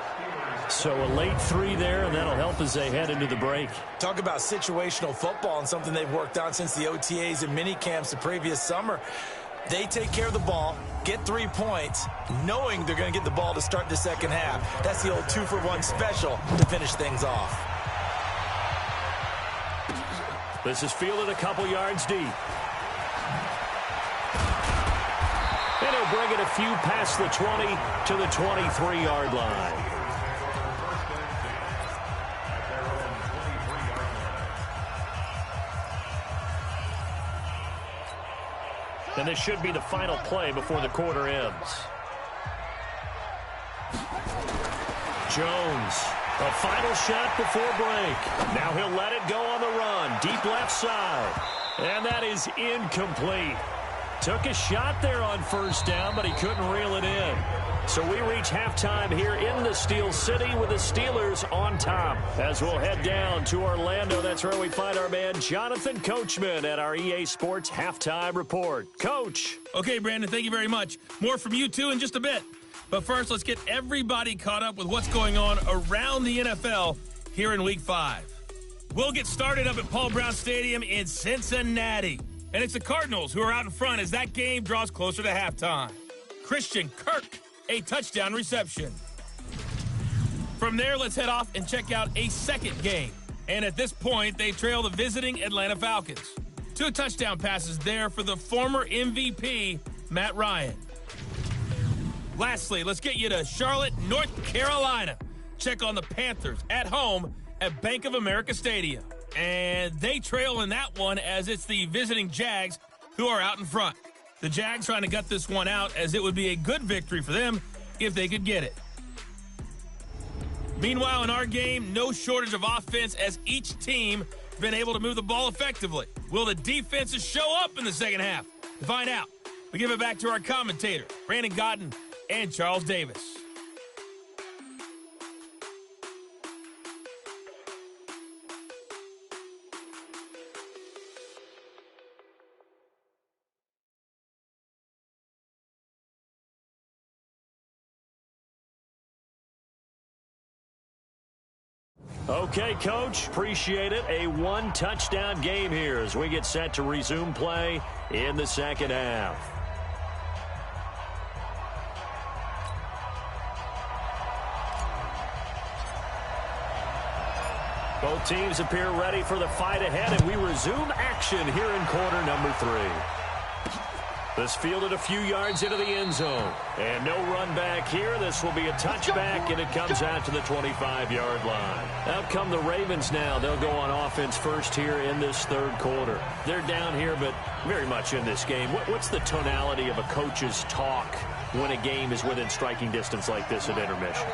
So a late 3 there, and that'll help as they head into the break. Talk about situational football and something they've worked on since the OTAs and mini camps the previous summer. They take care of the ball, get 3 points, knowing they're going to get the ball to start the second half. That's the old 2-for-1 special to finish things off. This is fielded a couple yards deep. And he'll bring it a few past the 20 to the 23-yard line. And this should be the final play before the quarter ends. Jones, a final shot before break. Now he'll let it go on the run, deep left side. And that is incomplete. Took a shot there on first down, but he couldn't reel it in. So we reach halftime here in the Steel City with the Steelers on top. As we'll head down to Orlando, that's where we find our man Jonathan Coachman at our EA Sports Halftime Report. Coach. Okay, Brandon, thank you very much. More from you two in just a bit. But first, let's get everybody caught up with what's going on around the NFL here in Week 5. We'll get started up at Paul Brown Stadium in Cincinnati. And it's the Cardinals who are out in front as that game draws closer to halftime. Christian Kirk, a touchdown reception. From there, let's head off and check out a second game. And at this point, they trail the visiting Atlanta Falcons. 2 touchdown passes there for the former MVP, Matt Ryan. Lastly, let's get you to Charlotte, North Carolina. Check on the Panthers at home at Bank of America Stadium. And they trail in that one as it's the visiting Jags who are out in front. The Jags trying to gut this one out as it would be a good victory for them if they could get it. Meanwhile, in our game, no shortage of offense as each team has been able to move the ball effectively. Will the defenses show up in the second half? To find out, we give it back to our commentator, Brandon Godden and Charles Davis. Okay, Coach, appreciate it. A 1-touchdown game here as we get set to resume play in the second half. Both teams appear ready for the fight ahead, and we resume action here in quarter number 3. This fielded a few yards into the end zone. And no run back here. This will be a touchback, and it comes out to the 25-yard line. Out come the Ravens now. They'll go on offense first here in this third quarter. They're down here, but very much in this game. What's the tonality of a coach's talk when a game is within striking distance like this at intermission?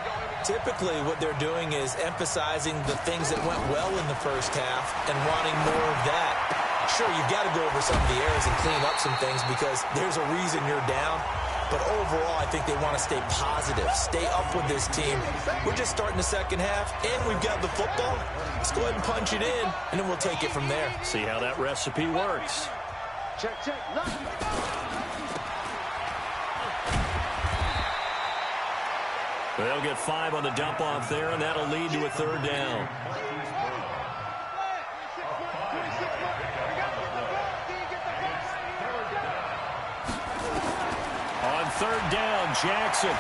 Typically, what they're doing is emphasizing the things that went well in the first half and wanting more of that. Sure, you've got to go over some of the errors and clean up some things because there's a reason you're down. But overall, I think they want to stay positive, stay up with this team. We're just starting the second half, and we've got the football. Let's go ahead and punch it in, and then we'll take it from there. See how that recipe works. Check. They'll get 5 on the dump off there, and that'll lead to a third down. third down. Jackson.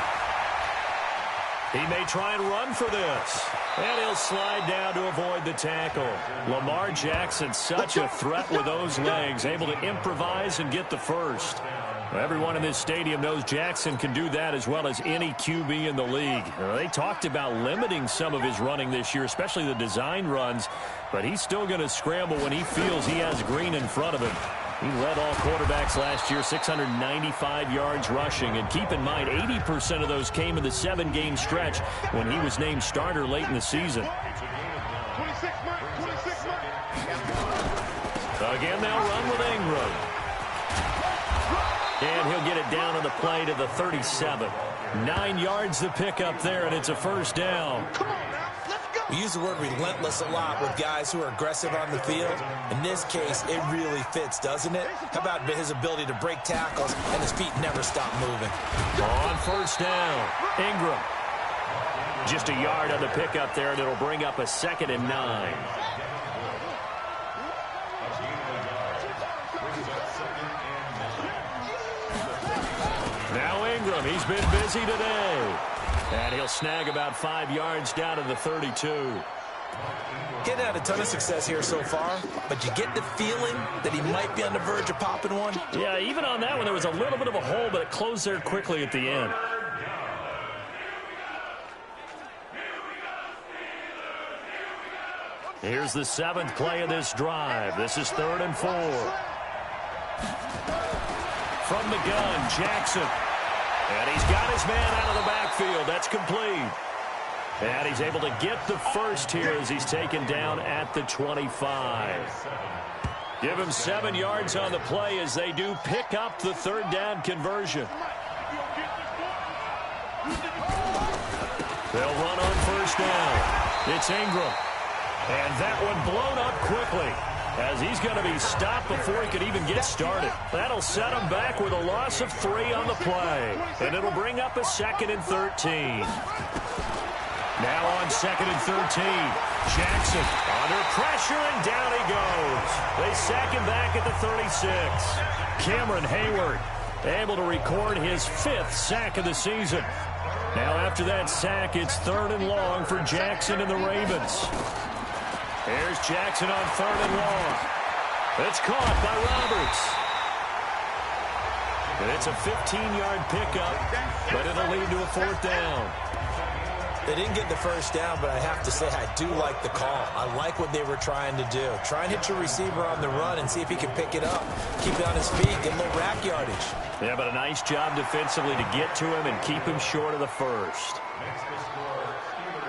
He may try and run for this. And he'll slide down to avoid the tackle. Lamar Jackson, such a threat with those legs, able to improvise and get the first. Everyone in this stadium knows Jackson can do that as well as any QB in the league. They talked about limiting some of his running this year, especially the design runs, but he's still going to scramble when he feels he has green in front of him. He led all quarterbacks last year, 695 yards rushing. And keep in mind, 80% of those came in the 7-game stretch when he was named starter late in the season. Again, they'll run with Ingram. And he'll get it down on the play to the 37. 9 yards to pick up there, and it's a first down. We use the word relentless a lot with guys who are aggressive on the field. In this case, it really fits, doesn't it? How about his ability to break tackles and his feet never stop moving? On first down, Ingram. Just a yard on the pickup there, and it'll bring up a 2nd and 9. Now Ingram, he's been busy today. And he'll snag about 5 yards down to the 32. He's had a ton of success here so far, but you get the feeling that he might be on the verge of popping one. Yeah, even on that one, there was a little bit of a hole, but it closed there quickly at the end. Here's the 7th play of this drive. This is 3rd and 4. From the gun, Jackson. And he's got his man out of the backfield. That's complete. And he's able to get the first here as he's taken down at the 25. Give him 7 yards on the play as they do pick up the 3rd down conversion. They'll run on first down. It's Ingram. And that one blown up quickly, as he's going to be stopped before he could even get started. That'll set him back with a loss of 3 on the play. And it'll bring up a 2nd and 13. Now on 2nd and 13, Jackson under pressure, and down he goes. They sack him back at the 36. Cameron Hayward able to record his 5th sack of the season. Now after that sack, it's 3rd and long for Jackson and the Ravens. Here's Jackson on 3rd and long. It's caught by Roberts. And it's a 15-yard pickup, but it'll lead to a 4th down. They didn't get the first down, but I have to say I do like the call. I like what they were trying to do. Try and hit your receiver on the run and see if he can pick it up. Keep it on his feet, get a little rack yardage. Yeah, but a nice job defensively to get to him and keep him short of the first.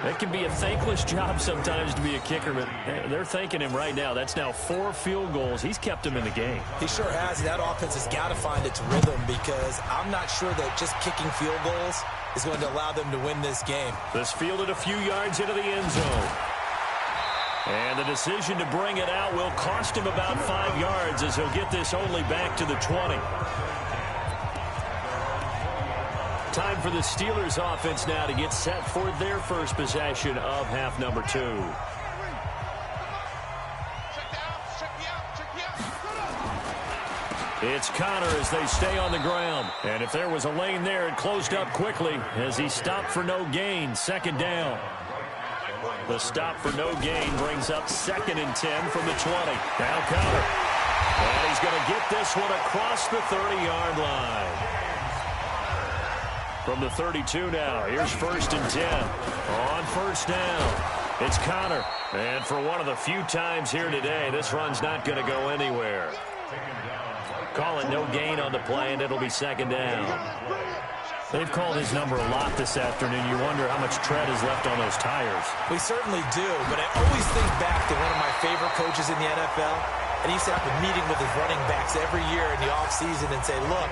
It can be a thankless job sometimes to be a kicker, but they're thanking him right now. That's now 4 field goals. He's kept him in the game. He sure has. That offense has got to find its rhythm, because I'm not sure that just kicking field goals is going to allow them to win this game. This fielded a few yards into the end zone. And the decision to bring it out will cost him about 5 yards, as he'll get this only back to the 20. Time for the Steelers offense now to get set for their first possession of half number 2. It's Connor as they stay on the ground. And if there was a lane there, it closed up quickly as he stopped for no gain. 2nd down. The stop for no gain brings up 2nd and 10 from the 20. Now Connor. And he's going to get this one across the 30-yard line. From the 32 now, here's 1st and 10. On first down, it's Connor. And for one of the few times here today, this run's not going to go anywhere. Call it no gain on the play, and it'll be 2nd down. They've called his number a lot this afternoon. You wonder how much tread is left on those tires. We certainly do, but I always think back to one of my favorite coaches in the NFL, and he used to have a meeting with his running backs every year in the offseason and say, look,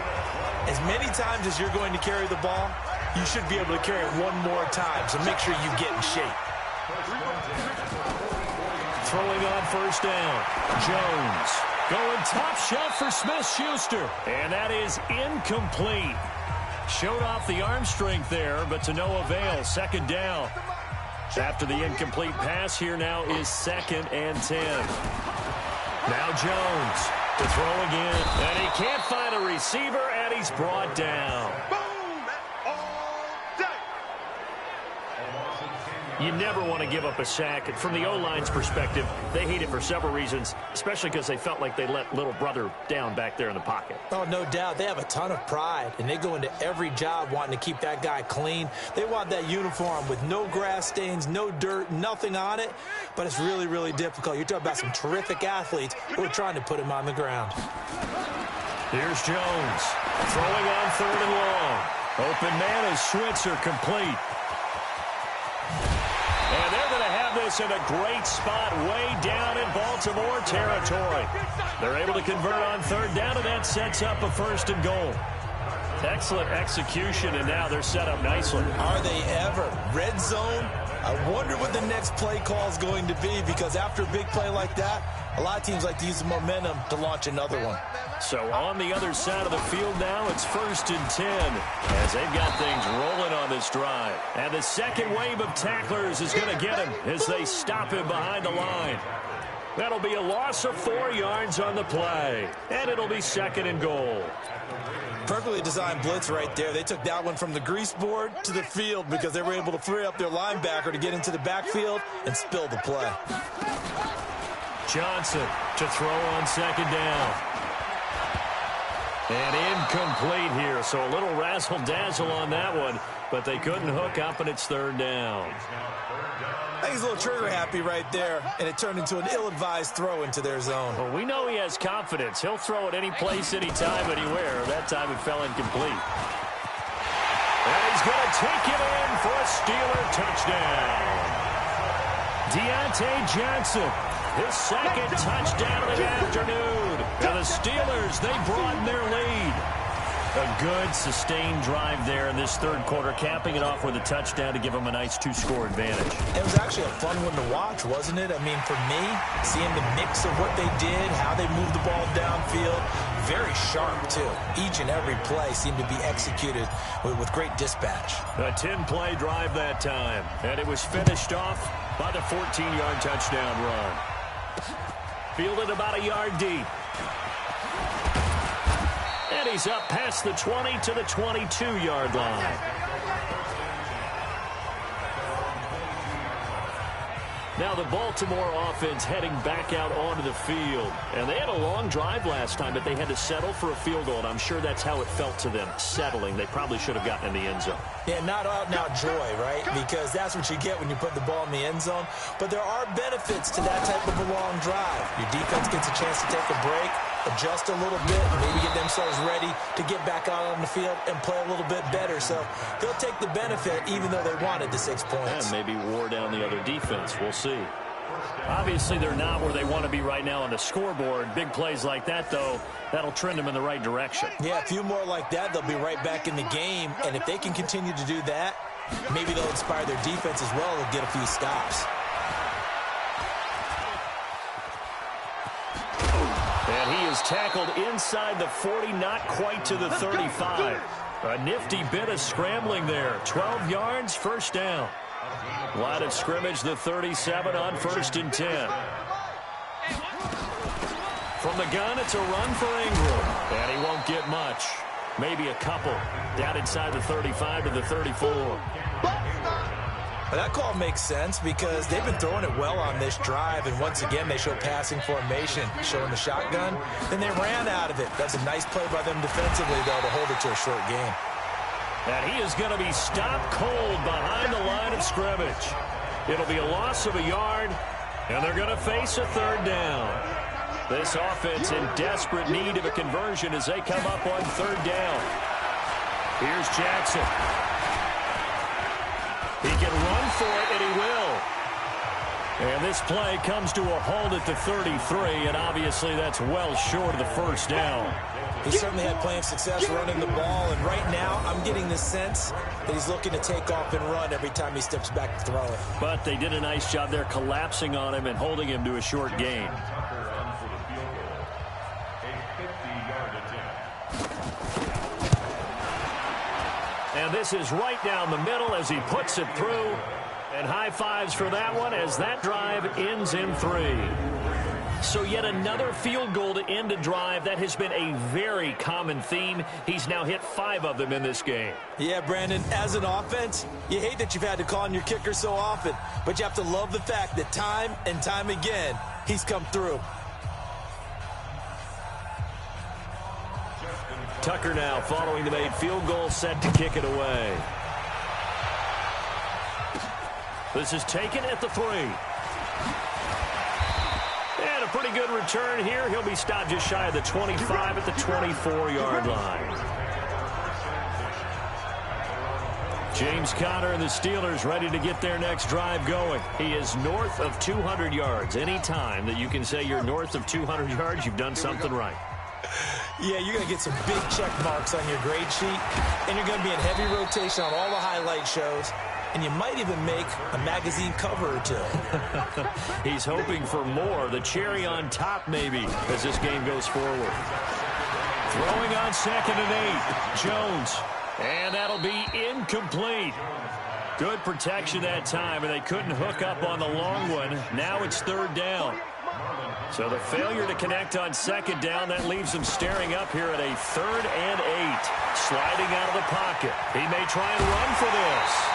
as many times as you're going to carry the ball, you should be able to carry it one more time, so make sure you get in shape. Throwing on first down, Jones. Going top shelf for Smith-Schuster. And that is incomplete. Showed off the arm strength there, but to no avail. 2nd down. After the incomplete pass, here now is 2nd and 10. Now Jones to throw again. And he can't find a receiver, and he's brought down. You never want to give up a sack. From the O-line's perspective, they hate it for several reasons, especially because they felt like they let little brother down back there in the pocket. Oh, no doubt. They have a ton of pride, and they go into every job wanting to keep that guy clean. They want that uniform with no grass stains, no dirt, nothing on it, but it's really, really difficult. You're talking about some terrific athletes who are trying to put him on the ground. Here's Jones, throwing on 3rd and long. Open man is Switzer, complete. And they're going to have this in a great spot way down in Baltimore territory. They're able to convert on 3rd down, and that sets up a 1st and goal. Excellent execution, and now they're set up nicely. Are they ever? Red zone? I wonder what the next play call is going to be, because after a big play like that, a lot of teams like to use the momentum to launch another one. So on the other side of the field now, it's 1st and 10 as they've got things rolling on this drive. And the second wave of tacklers is going to get him as they stop him behind the line. That'll be a loss of 4 yards on the play, and it'll be 2nd and goal. Perfectly designed blitz right there. They took that one from the grease board to the field because they were able to free up their linebacker to get into the backfield and spill the play. Johnson to throw on 2nd down. And incomplete here, so a little razzle-dazzle on that one, but they couldn't hook up, and it's 3rd down. I think he's a little trigger-happy right there, and it turned into an ill-advised throw into their zone. Well, we know he has confidence. He'll throw it any place, anytime, anywhere. That time it fell incomplete. And he's going to take it in for a Steeler touchdown. Deontay Johnson, his 2nd touchdown of the afternoon. And the Steelers, they broaden their lead. A good, sustained drive there in this 3rd quarter, capping it off with a touchdown to give them a nice 2-score advantage. It was actually a fun one to watch, wasn't it? I mean, for me, seeing the mix of what they did, how they moved the ball downfield, very sharp, too. Each and every play seemed to be executed with great dispatch. A 10-play drive that time, and it was finished off by the 14-yard touchdown run. Fielded about a yard deep. And he's up past the 20 to the 22-yard line. Now the Baltimore offense heading back out onto the field. And they had a long drive last time, but they had to settle for a field goal. And I'm sure that's how it felt to them, settling. They probably should have gotten in the end zone. Yeah, not out-and-out joy, right? Because that's what you get when you put the ball in the end zone. But there are benefits to that type of a long drive. Your defense gets a chance to take a break, adjust a little bit, maybe get themselves ready to get back out on the field and play a little bit better. So they'll take the benefit even though they wanted the 6 points. And maybe wore down the other defense. We'll see. Obviously, they're not where they want to be right now on the scoreboard. Big plays like that, though, that'll trend them in the right direction. Yeah, a few more like that, they'll be right back in the game. And if they can continue to do that, maybe they'll inspire their defense as well and get a few stops. And he is tackled inside the 40, not quite to the 35. A nifty bit of scrambling there. 12 yards, 1st down. Line of scrimmage, the 37 on 1st and 10. From the gun, it's a run for Ingram. And he won't get much. Maybe a couple. Down inside the 35 to the 34. But that call makes sense because they've been throwing it well on this drive, and once again they show passing formation, showing the shotgun. Then they ran out of it. That's a nice play by them defensively, though, to hold it to a short game. And he is going to be stopped cold behind the line of scrimmage. It'll be a loss of a yard, and they're going to face a 3rd down. This offense in desperate need of a conversion as they come up on 3rd down. Here's Jackson. He can run for it, and he will. And this play comes to a halt at the 33, and obviously that's well short of the 1st down. He certainly had plenty of success running the ball, and right now I'm getting the sense that he's looking to take off and run every time he steps back to throw it. But they did a nice job there collapsing on him and holding him to a short gain. And this is right down the middle as he puts it through. And high fives for that one as that drive ends in 3. So yet another field goal to end a drive. That has been a very common theme. He's now hit 5 of them in this game. Yeah, Brandon, as an offense, you hate that you've had to call on your kicker so often, but you have to love the fact that time and time again, he's come through. Tucker now following the made field goal, set to kick it away. This is taken at the 3. And a pretty good return here. He'll be stopped just shy of the 25 at the 24-yard line. James Conner and the Steelers ready to get their next drive going. He is north of 200 yards. Any time that you can say you're north of 200 yards, you've done something right. Yeah, you're going to get some big check marks on your grade sheet, and you're going to be in heavy rotation on all the highlight shows, and you might even make a magazine cover or 2. He's hoping for more, the cherry on top maybe, as this game goes forward. Throwing on 2nd and 8, Jones, and that'll be incomplete. Good protection that time, and they couldn't hook up on the long one. Now it's 3rd down. So the failure to connect on 2nd down, that leaves them staring up here at a 3rd and 8. Sliding out of the pocket. He may try and run for this.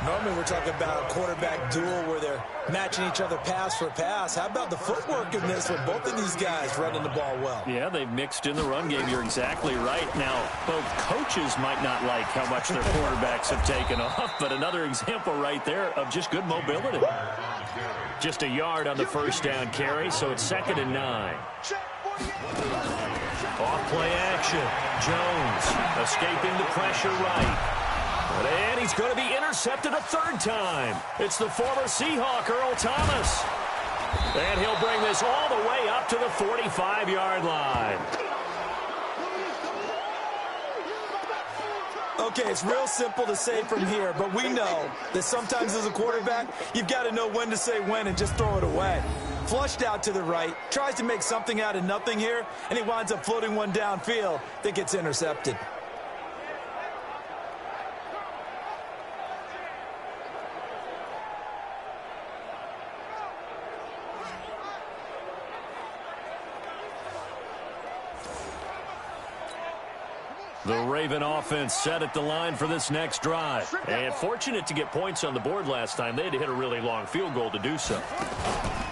Normally we're talking about a quarterback duel where they're matching each other pass for pass. How about the footwork in this with both of these guys running the ball well? Yeah, they've mixed in the run game. You're exactly right. Now, both coaches might not like how much their quarterbacks have taken off, but another example right there of just good mobility. Just a yard on the 1st down carry, so it's 2nd and 9. Off play action. Jones escaping the pressure right. And he's going to be intercepted a 3rd time. It's the former Seahawk, Earl Thomas. And he'll bring this all the way up to the 45-yard line. Okay, it's real simple to say from here, but we know that sometimes as a quarterback, you've got to know when to say when and just throw it away. Flushed out to the right, tries to make something out of nothing here, and he winds up floating one downfield that gets intercepted. The Raven offense set at the line for this next drive. And fortunate to get points on the board last time. They had to hit a really long field goal to do so.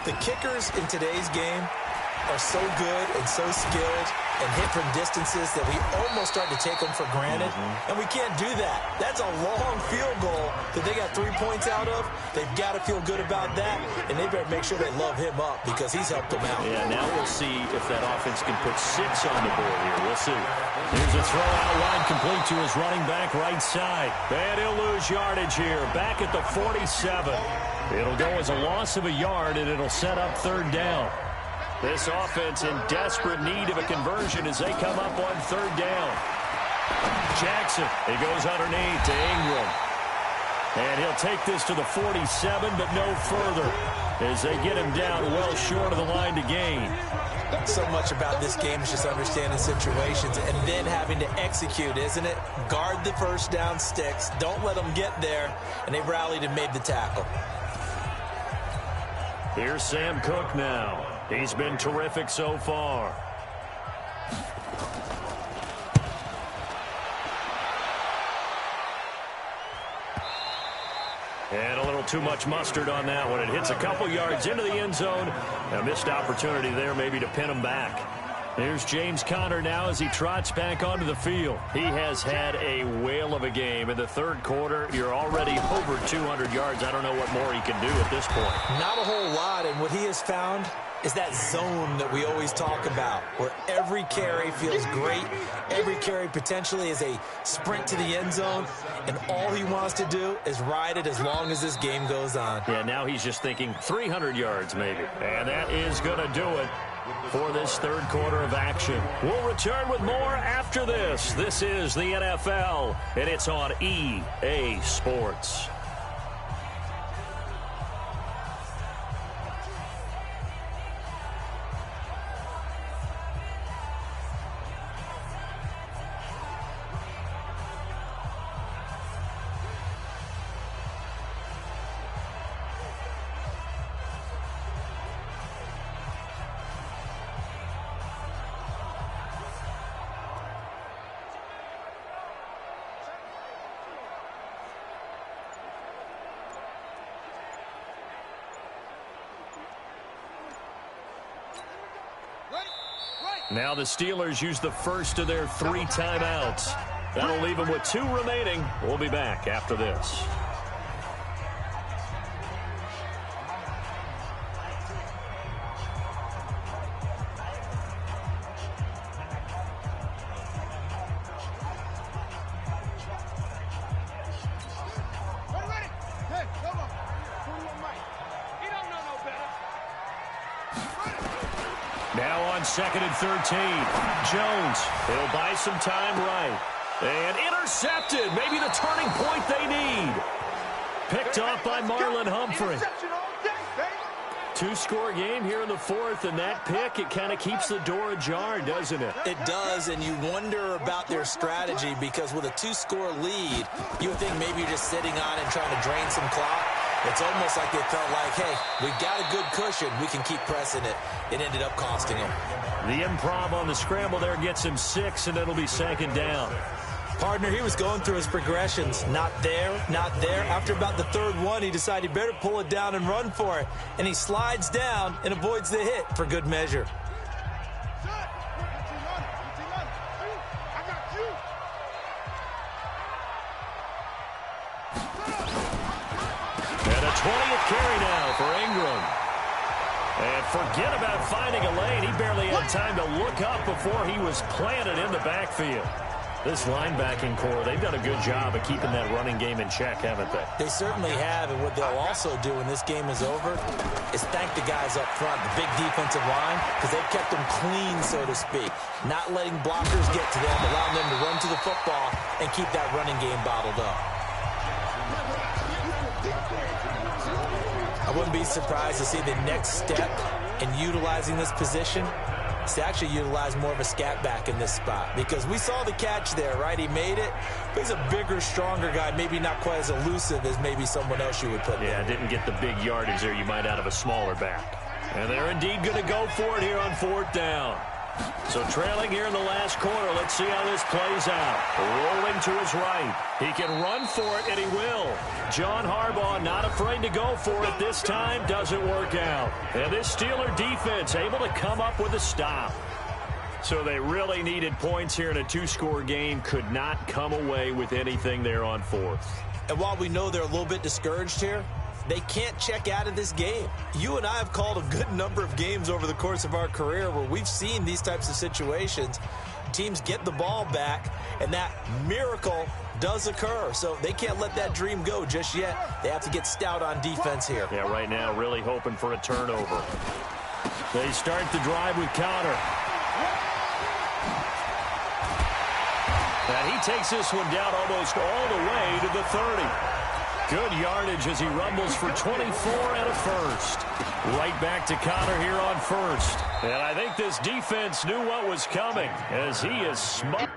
The kickers in today's game are so good and so skilled and hit from distances that we almost start to take them for granted. And we can't do that. That's a long field goal that they got 3 points out of. They've got to feel good about that, and they better make sure they love him up because he's helped them out. Yeah, now we'll see if that offense can put 6 on the board here. We'll see. Here's a throw out wide complete to his running back right side. And he'll lose yardage here. Back at the 47. It'll go as a loss of a yard, and it'll set up 3rd down. This offense in desperate need of a conversion as they come up on 3rd down. Jackson, he goes underneath to Ingram. And he'll take this to the 47, but no further as they get him down well short of the line to gain. So much about this game is just understanding situations and then having to execute, isn't it? Guard the 1st down sticks. Don't let them get there. And they rallied and made the tackle. Here's Sam Cook now. He's been terrific so far. And a little too much mustard on that one. It hits a couple yards into the end zone. A missed opportunity there maybe to pin him back. Here's James Conner now as he trots back onto the field. He has had a whale of a game. In the 3rd quarter, you're already over 200 yards. I don't know what more he can do at this point. Not a whole lot, and what he has found is that zone that we always talk about, where every carry feels great, every carry potentially is a sprint to the end zone, and all he wants to do is ride it as long as this game goes on. Yeah, now he's just thinking 300 yards maybe. And that is going to do it for this third quarter of action. We'll return with more after this. This is the NFL, and it's on EA Sports. Now the Steelers use the first of their 3 timeouts. That'll leave them with 2 remaining. We'll be back after this. Now on 2nd and 13. Jones, he'll buy some time right. And intercepted. Maybe the turning point they need. Picked off by Marlon Humphrey. 2-score game here in the 4th, and that pick, it kind of keeps the door ajar, doesn't it? It does, and you wonder about their strategy, because with a 2-score lead, you would think maybe you're just sitting on it and trying to drain some clock. It's almost like they felt like, hey, we've got a good cushion. We can keep pressing it. It ended up costing them. The improv on the scramble there gets him 6, and it'll be 2nd down. Partner, he was going through his progressions. Not there, not there. After about the 3rd one, he decided he better pull it down and run for it. And he slides down and avoids the hit for good measure. And a 20th carry now for Ingram. And forget about finding a lane. He barely had time to look up before he was planted in the backfield. This linebacking core, they've done a good job of keeping that running game in check, haven't they? They certainly have, and what they'll also do when this game is over is thank the guys up front, the big defensive line, because they've kept them clean, so to speak. Not letting blockers get to them, allowing them to run to the football and keep that running game bottled up. I wouldn't be surprised to see the next step in utilizing this position is to actually utilize more of a scat back in this spot, because we saw the catch there, right? He made it, but he's a bigger, stronger guy, maybe not quite as elusive as maybe someone else you would put there. Yeah, didn't get the big yardage there you might out of a smaller back. And they're indeed going to go for it here on 4th down. So trailing here in the last quarter, let's see how this plays out. Rolling to his right. He can run for it, and he will. John Harbaugh not afraid to go for it this time. Doesn't work out. And this Steeler defense able to come up with a stop. So they really needed points here in a 2-score game. Could not come away with anything there on 4th. And while we know they're a little bit discouraged here, they can't check out of this game. You and I have called a good number of games over the course of our career where we've seen these types of situations. Teams get the ball back, and that miracle does occur. So they can't let that dream go just yet. They have to get stout on defense here. Yeah, right now really hoping for a turnover. They start the drive with Connor. And he takes this one down almost all the way to the 30. Good yardage as he rumbles for 24 and a first. Right back to Connor here on 1st. And I think this defense knew what was coming as he is smart.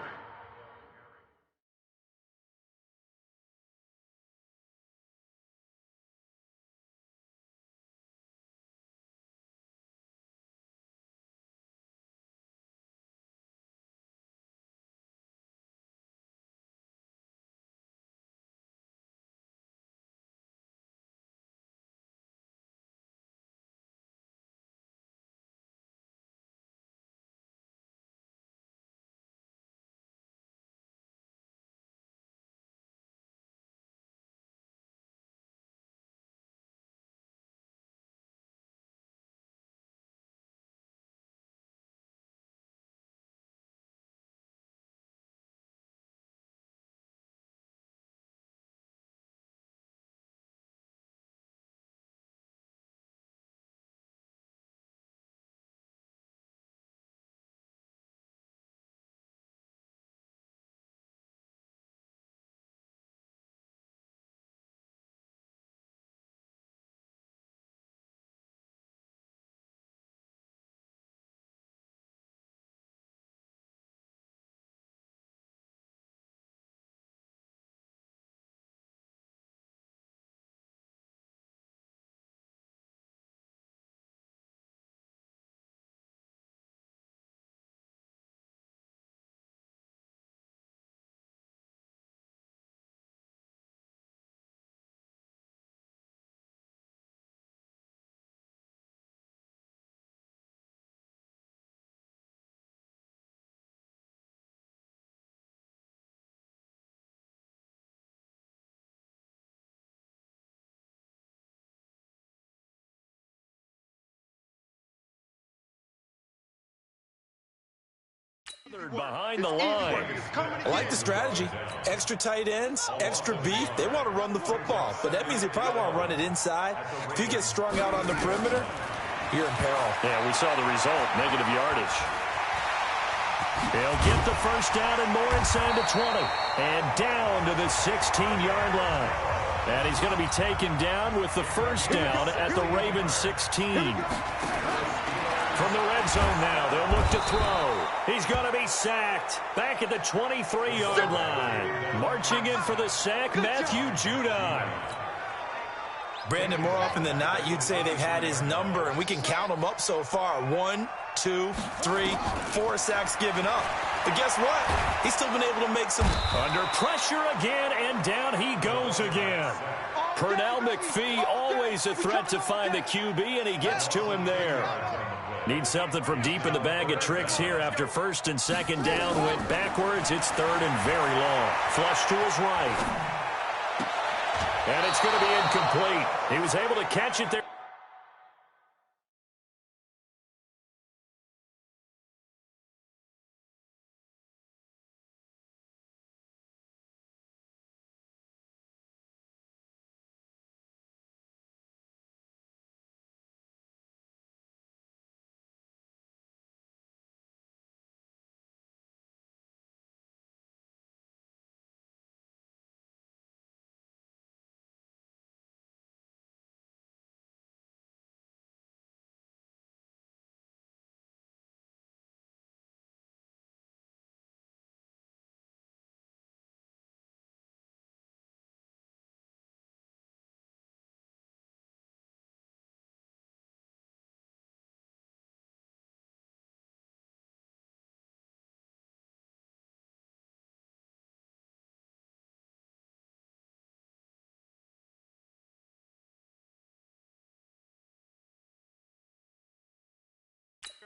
Behind the line. I like the strategy. Extra tight ends, extra beef. They want to run the football, but that means they probably want to run it inside. If you get strung out on the perimeter, you're in peril. Yeah, we saw the result, negative yardage. He'll get the first down and more inside the 20. And down to the 16-yard line. And he's going to be taken down with the first down at the Ravens 16. From the red zone now, they'll look to throw. He's going to be sacked. Back at the 23-yard line. Marching in for the sack, Matthew Judon. Brandon, more often than not, you'd say they've had his number, and we can count them up so far. 1, 2, 3, 4 sacks given up. But guess what? He's still been able to make some. Under pressure again, and down he goes again. Pernell McPhee, always a threat to find the QB, and he gets to him there. Needs something from deep in the bag of tricks here after first and second down went backwards. It's third and very long. Flush to his right. And it's going to be incomplete. He was able to catch it there.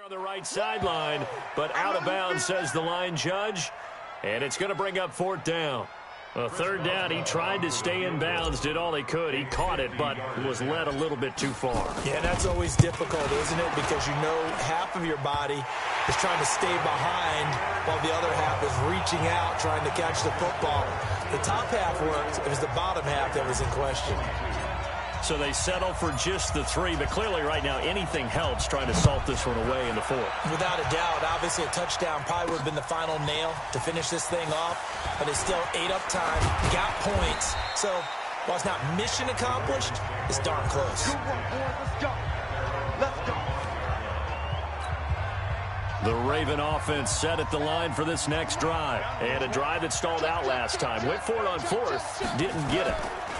On the right sideline, but out of bounds, says the line judge. And it's going to bring up fourth down. A third down, he tried to stay in bounds, did all he could. He caught it, but was led a little bit too far. Yeah, that's always difficult, isn't it? Because you know half of your body is trying to stay behind while the other half is reaching out, trying to catch the football. The top half worked. It was the bottom half that was in question. So they settle for just the 3, but clearly right now anything helps trying to salt this one away in the 4th. Without a doubt, obviously a touchdown probably would have been the final nail to finish this thing off, but it's still 8 up time, got points. So while it's not mission accomplished, it's darn close. Let's go. Let's go. The Raven offense set at the line for this next drive. And a drive that stalled out last time. Went for it on 4th, didn't get it.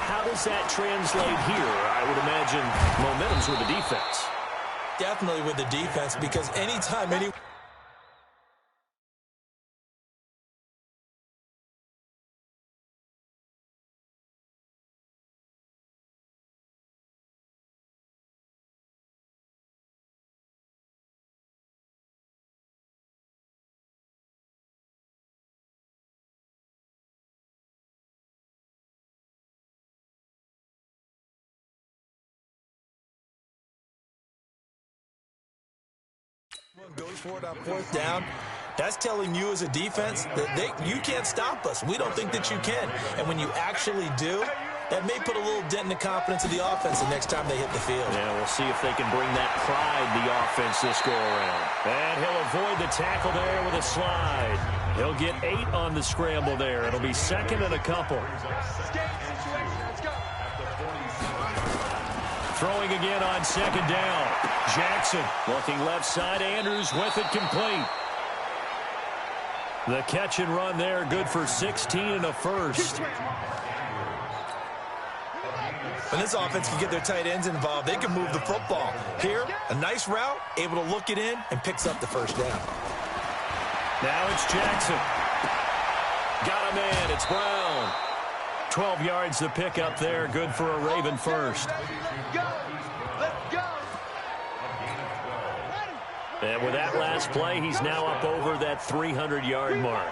How does that translate here? I would imagine momentum's with the defense. Definitely with the defense, because anytime anyone goes for it on 4th down, that's telling you as a defense that you can't stop us. We don't think that you can. And when you actually do, that may put a little dent in the confidence of the offense the next time they hit the field. Yeah, we'll see if they can bring that pride, the offense, this go-around. And he'll avoid the tackle there with a slide. He'll get 8 on the scramble there. It'll be second and a couple. Throwing again on second down. Jackson looking left side. Andrews with it complete. The catch and run there, good for 16 and a first. When this offense can get their tight ends involved, they can move the football. Here, a nice route, able to look it in, and picks up the first down. Now it's Jackson. Got a man, it's Brown. 12 yards to pick up there, good for a Raven first. And with that last play, he's now up over that 300-yard mark.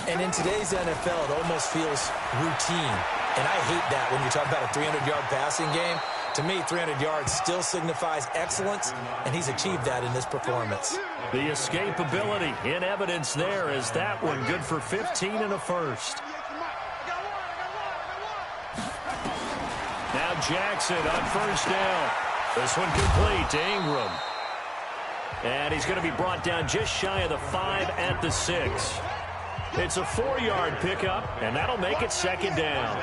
And in today's NFL, it almost feels routine. And I hate that when you talk about a 300-yard passing game. To me, 300 yards still signifies excellence, and he's achieved that in this performance. The escapability in evidence there as that one good for 15 and a first. Now Jackson on first down. This one complete to Ingram. And he's going to be brought down just shy of the 5 at the 6. It's a 4-yard pickup, and that'll make it second down.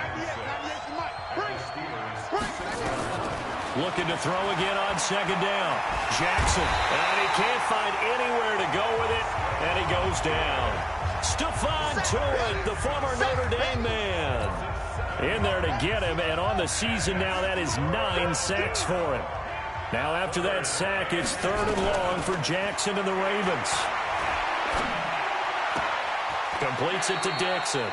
Looking to throw again on second down. Jackson, and he can't find anywhere to go with it, and he goes down. Stephon Tuitt, the former Notre Dame man, in there to get him, and on the season now, that is 9 sacks for him. Now after that sack, it's 3rd and long for Jackson and the Ravens. Completes it to Dixon.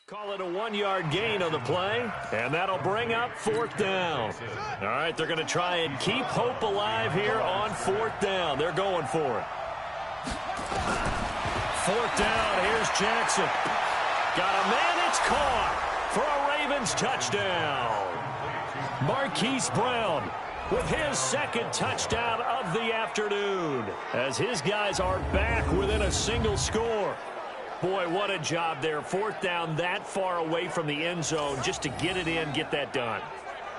Call it a 1-yard gain on the play, and that'll bring up 4th down. All right, they're going to try and keep hope alive here on 4th down. They're going for it. 4th down, here's Jackson. Got a man, it's caught for a Ravens touchdown. Marquise Brown with his 2nd touchdown of the afternoon, as his guys are back within a single score. Boy, what a job there. 4th down that far away from the end zone just to get it in, get that done.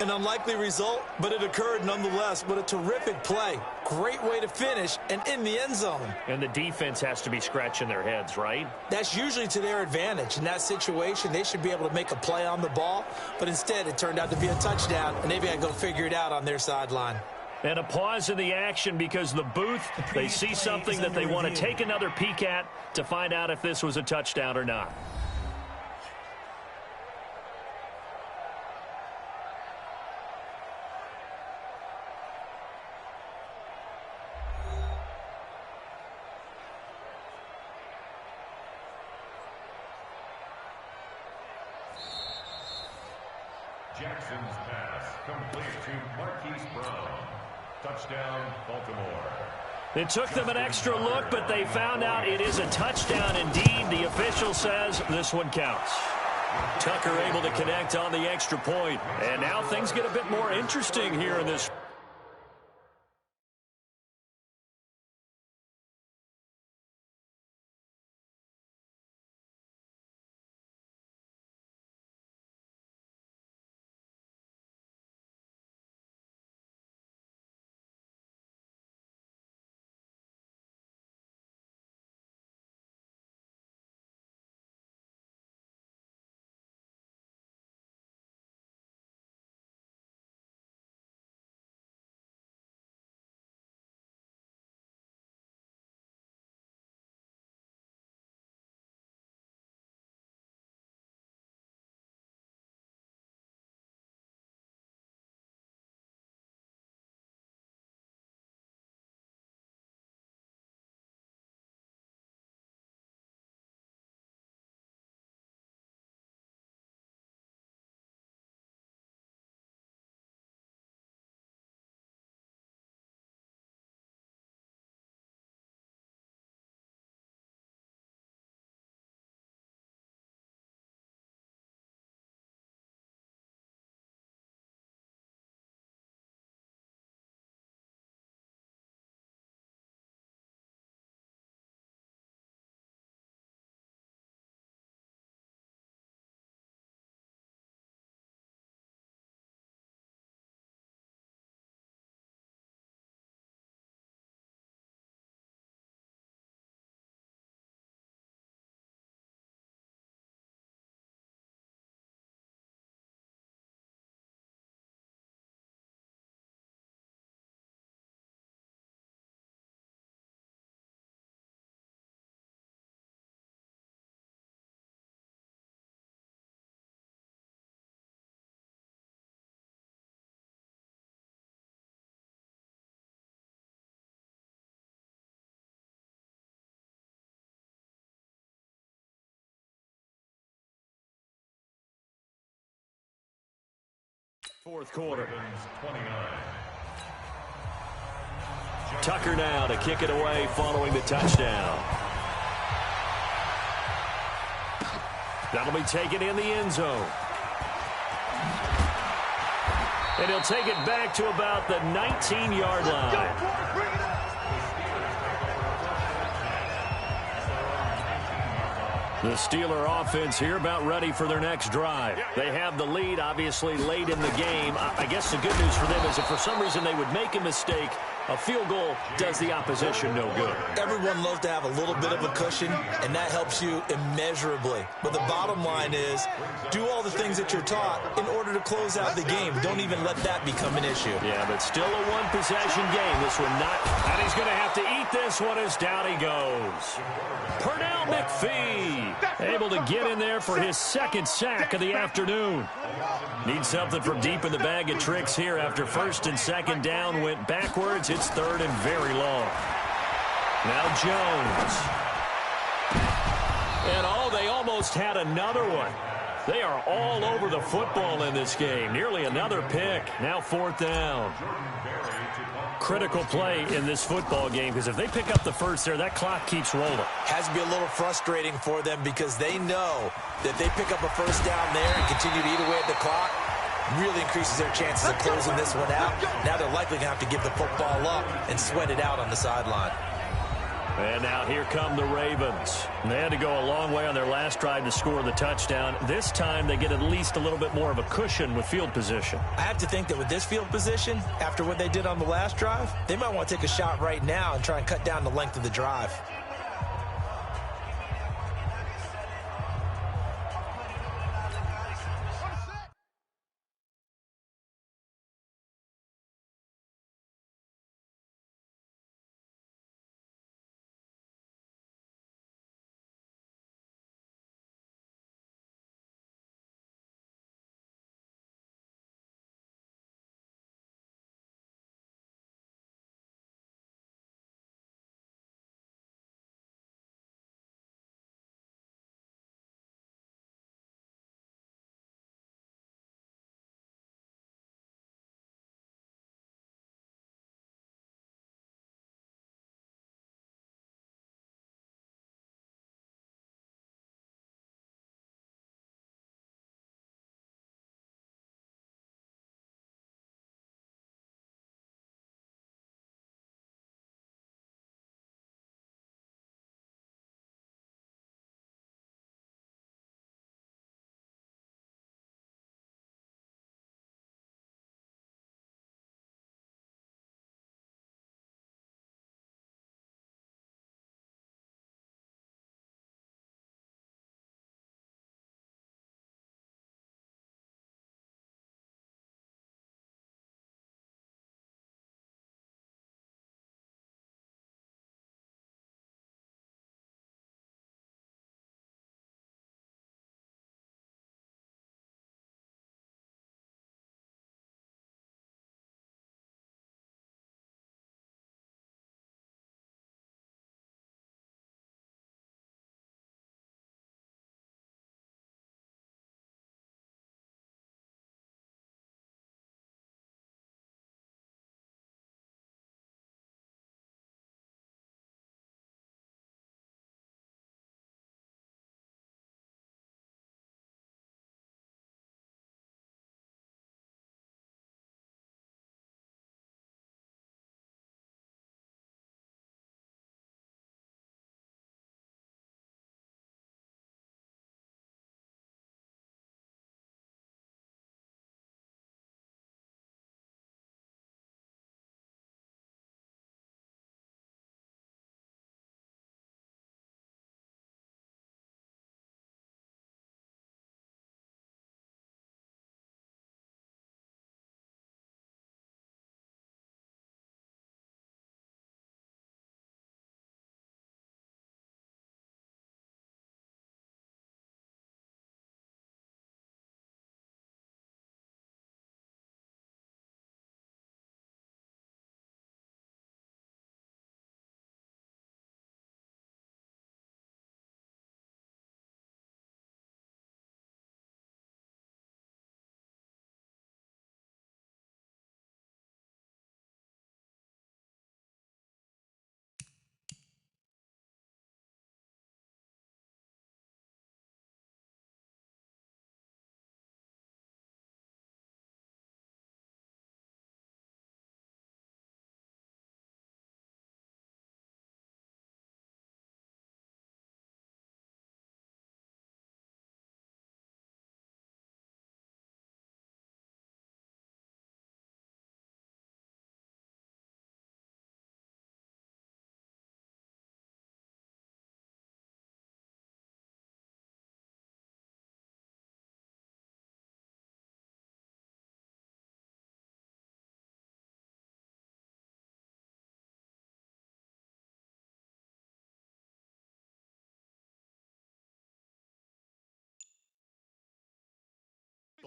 An unlikely result, but it occurred nonetheless. What a terrific play. Great way to finish and in the end zone. And the defense has to be scratching their heads, right? That's usually to their advantage. In that situation, they should be able to make a play on the ball, but instead it turned out to be a touchdown, and they've got to go figure it out on their sideline. And a pause in the action because the booth, they see something that they want to take another peek at to find out if this was a touchdown or not. Jackson's pass complete to Marquise Brown. Touchdown, Baltimore. It took them an extra look, but they found out it is a touchdown indeed. The official says this one counts. Tucker able to connect on the extra point. And now things get a bit more interesting here in this. Fourth quarter. Tucker now to kick it away following the touchdown. That'll be taken in the end zone. And he'll take it back to about the 19-yard line. The Steeler offense here about ready for their next drive. They have the lead, obviously, late in the game. I guess the good news for them is if for some reason they would make a mistake, a field goal does the opposition no good. Everyone loves to have a little bit of a cushion, and that helps you immeasurably. But the bottom line is, do all the things that you're taught in order to close out the game. Don't even let that become an issue. Yeah, but still a one-possession game. This one not. And he's going to have to eat this one as down he goes. Pernell McPhee able to get in there for his second sack of the afternoon. Needs something from deep in the bag of tricks here after first and second down went backwards. It's third and very long. Now Jones. And oh, they almost had another one. They are all over the football in this game. Nearly another pick. Now 4th down. Critical play in this football game because if they pick up the first there, that clock keeps rolling. Has to be a little frustrating for them because they know that they pick up a first down there and continue to eat away at the clock, really increases their chances of closing this one out. Now they're likely going to have to give the football up and sweat it out on the sideline. And now here come the Ravens. They had to go a long way on their last drive to score the touchdown. This time they get at least a little bit more of a cushion with field position. I have to think that with this field position, after what they did on the last drive, they might want to take a shot right now and try and cut down the length of the drive.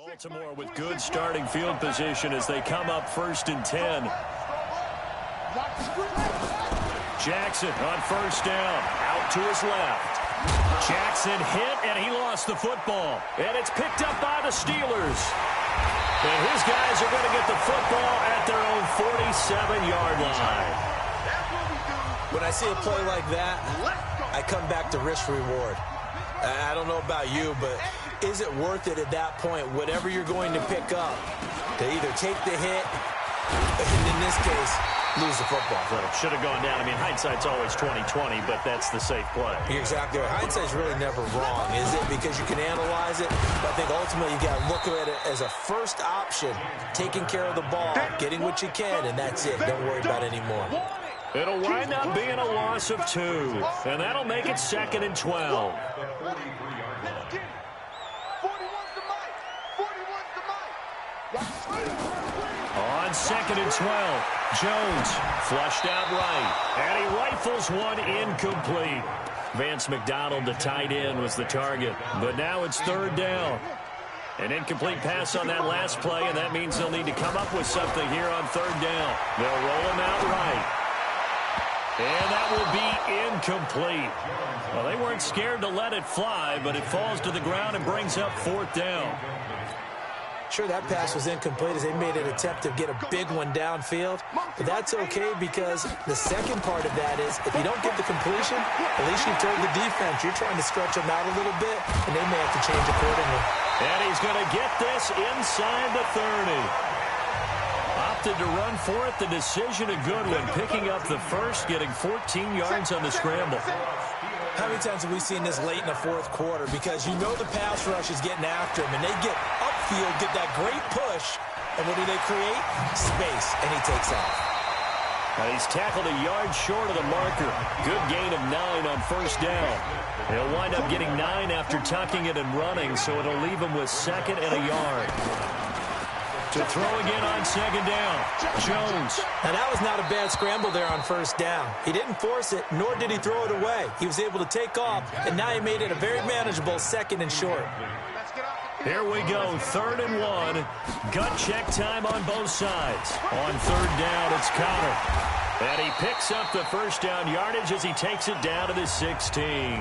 Baltimore with good starting field position as they come up 1st and 10. Jackson on 1st down, out to his left. Jackson hit, and he lost the football. And it's picked up by the Steelers. And his guys are going to get the football at their own 47-yard line. When I see a play like that, I come back to risk-reward. I don't know about you, but is it worth it at that point, whatever you're going to pick up, to either take the hit, and in this case, lose the football? Well, it should have gone down. I mean, hindsight's always 20/20, but that's the safe play. You're exactly right. Hindsight's really never wrong, is it? Because you can analyze it, but I think ultimately you got to look at it as a first option, taking care of the ball, getting what you can, and that's it. Don't worry about it anymore. It'll wind up being a loss of 2, and that'll make it 2nd and 12. On 2nd and 12, Jones flushed out right, and he rifles one incomplete. Vance McDonald, the tight end, was the target, but now it's 3rd down. An incomplete pass on that last play, and that means they'll need to come up with something here on 3rd down. They'll roll him out right. And that will be incomplete. Well, they weren't scared to let it fly, but it falls to the ground and brings up 4th down. Sure, that pass was incomplete as they made an attempt to get a big one downfield, but that's okay because the second part of that is if you don't get the completion, at least you told the defense you're trying to stretch them out a little bit, and they may have to change accordingly. And he's going to get this inside the 30. Opted to run for it. The decision a good one, picking up the first, getting 14 yards on the scramble. How many times have we seen this late in the 4th quarter? Because you know the pass rush is getting after him, and they get upfield, get that great push, and what do they create? Space, and he takes off. He's tackled a yard short of the marker. Good gain of 9 on 1st down. He'll wind up getting 9 after tucking it and running, so it'll leave him with 2nd and a yard. To throw again on 2nd down, Jones. Now, that was not a bad scramble there on 1st down. He didn't force it, nor did he throw it away. He was able to take off, and now he made it a very manageable 2nd and short. Here we go, 3rd and 1. Gut check time on both sides. On 3rd down, it's Connor. And he picks up the 1st down yardage as he takes it down to the 16.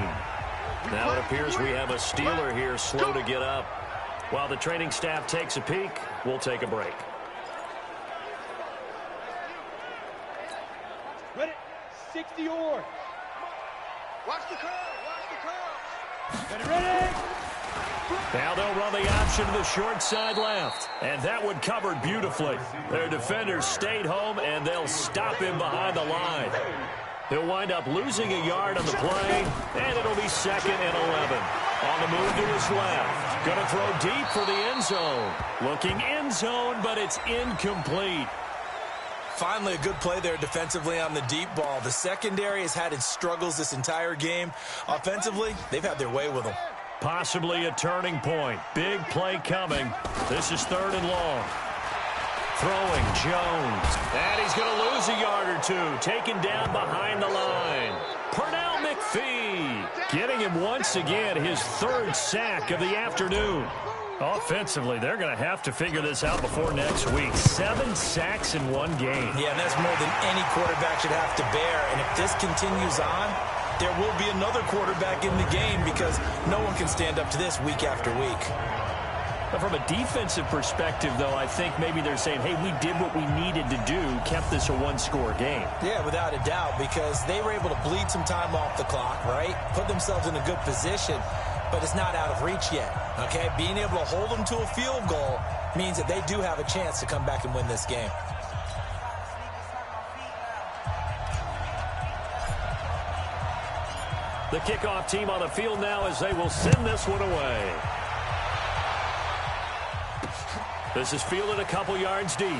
Now it appears we have a Steeler here slow to get up. While the training staff takes a peek, we'll take a break. Ready? 60 or. Watch the curl. Watch the curl. Ready? Now they'll run the option to the short side left. And that one covered beautifully. Their defenders stayed home, and they'll stop him behind the line. He'll wind up losing a yard on the play, and it'll be 2nd and 11. On the move to his left. Going to throw deep for the end zone. Looking end zone, but it's incomplete. Finally, a good play there defensively on the deep ball. The secondary has had its struggles this entire game. Offensively, they've had their way with them. Possibly a turning point. Big play coming. This is 3rd and long. Throwing, Jones. And he's going to lose a yard or 2. Taken down behind the line. Pernell McPhee getting him once again his 3rd sack of the afternoon. Offensively, they're going to have to figure this out before next week. 7 sacks in one game. Yeah, and that's more than any quarterback should have to bear. And if this continues on, there will be another quarterback in the game because no one can stand up to this week after week. But from a defensive perspective, though, I think maybe they're saying, hey, we did what we needed to do, kept this a one-score game. Yeah, without a doubt, because they were able to bleed some time off the clock, right? Put themselves in a good position, but it's not out of reach yet, okay? Being able to hold them to a field goal means that they do have a chance to come back and win this game. The kickoff team on the field now as they will send this one away. This is fielded a couple yards deep.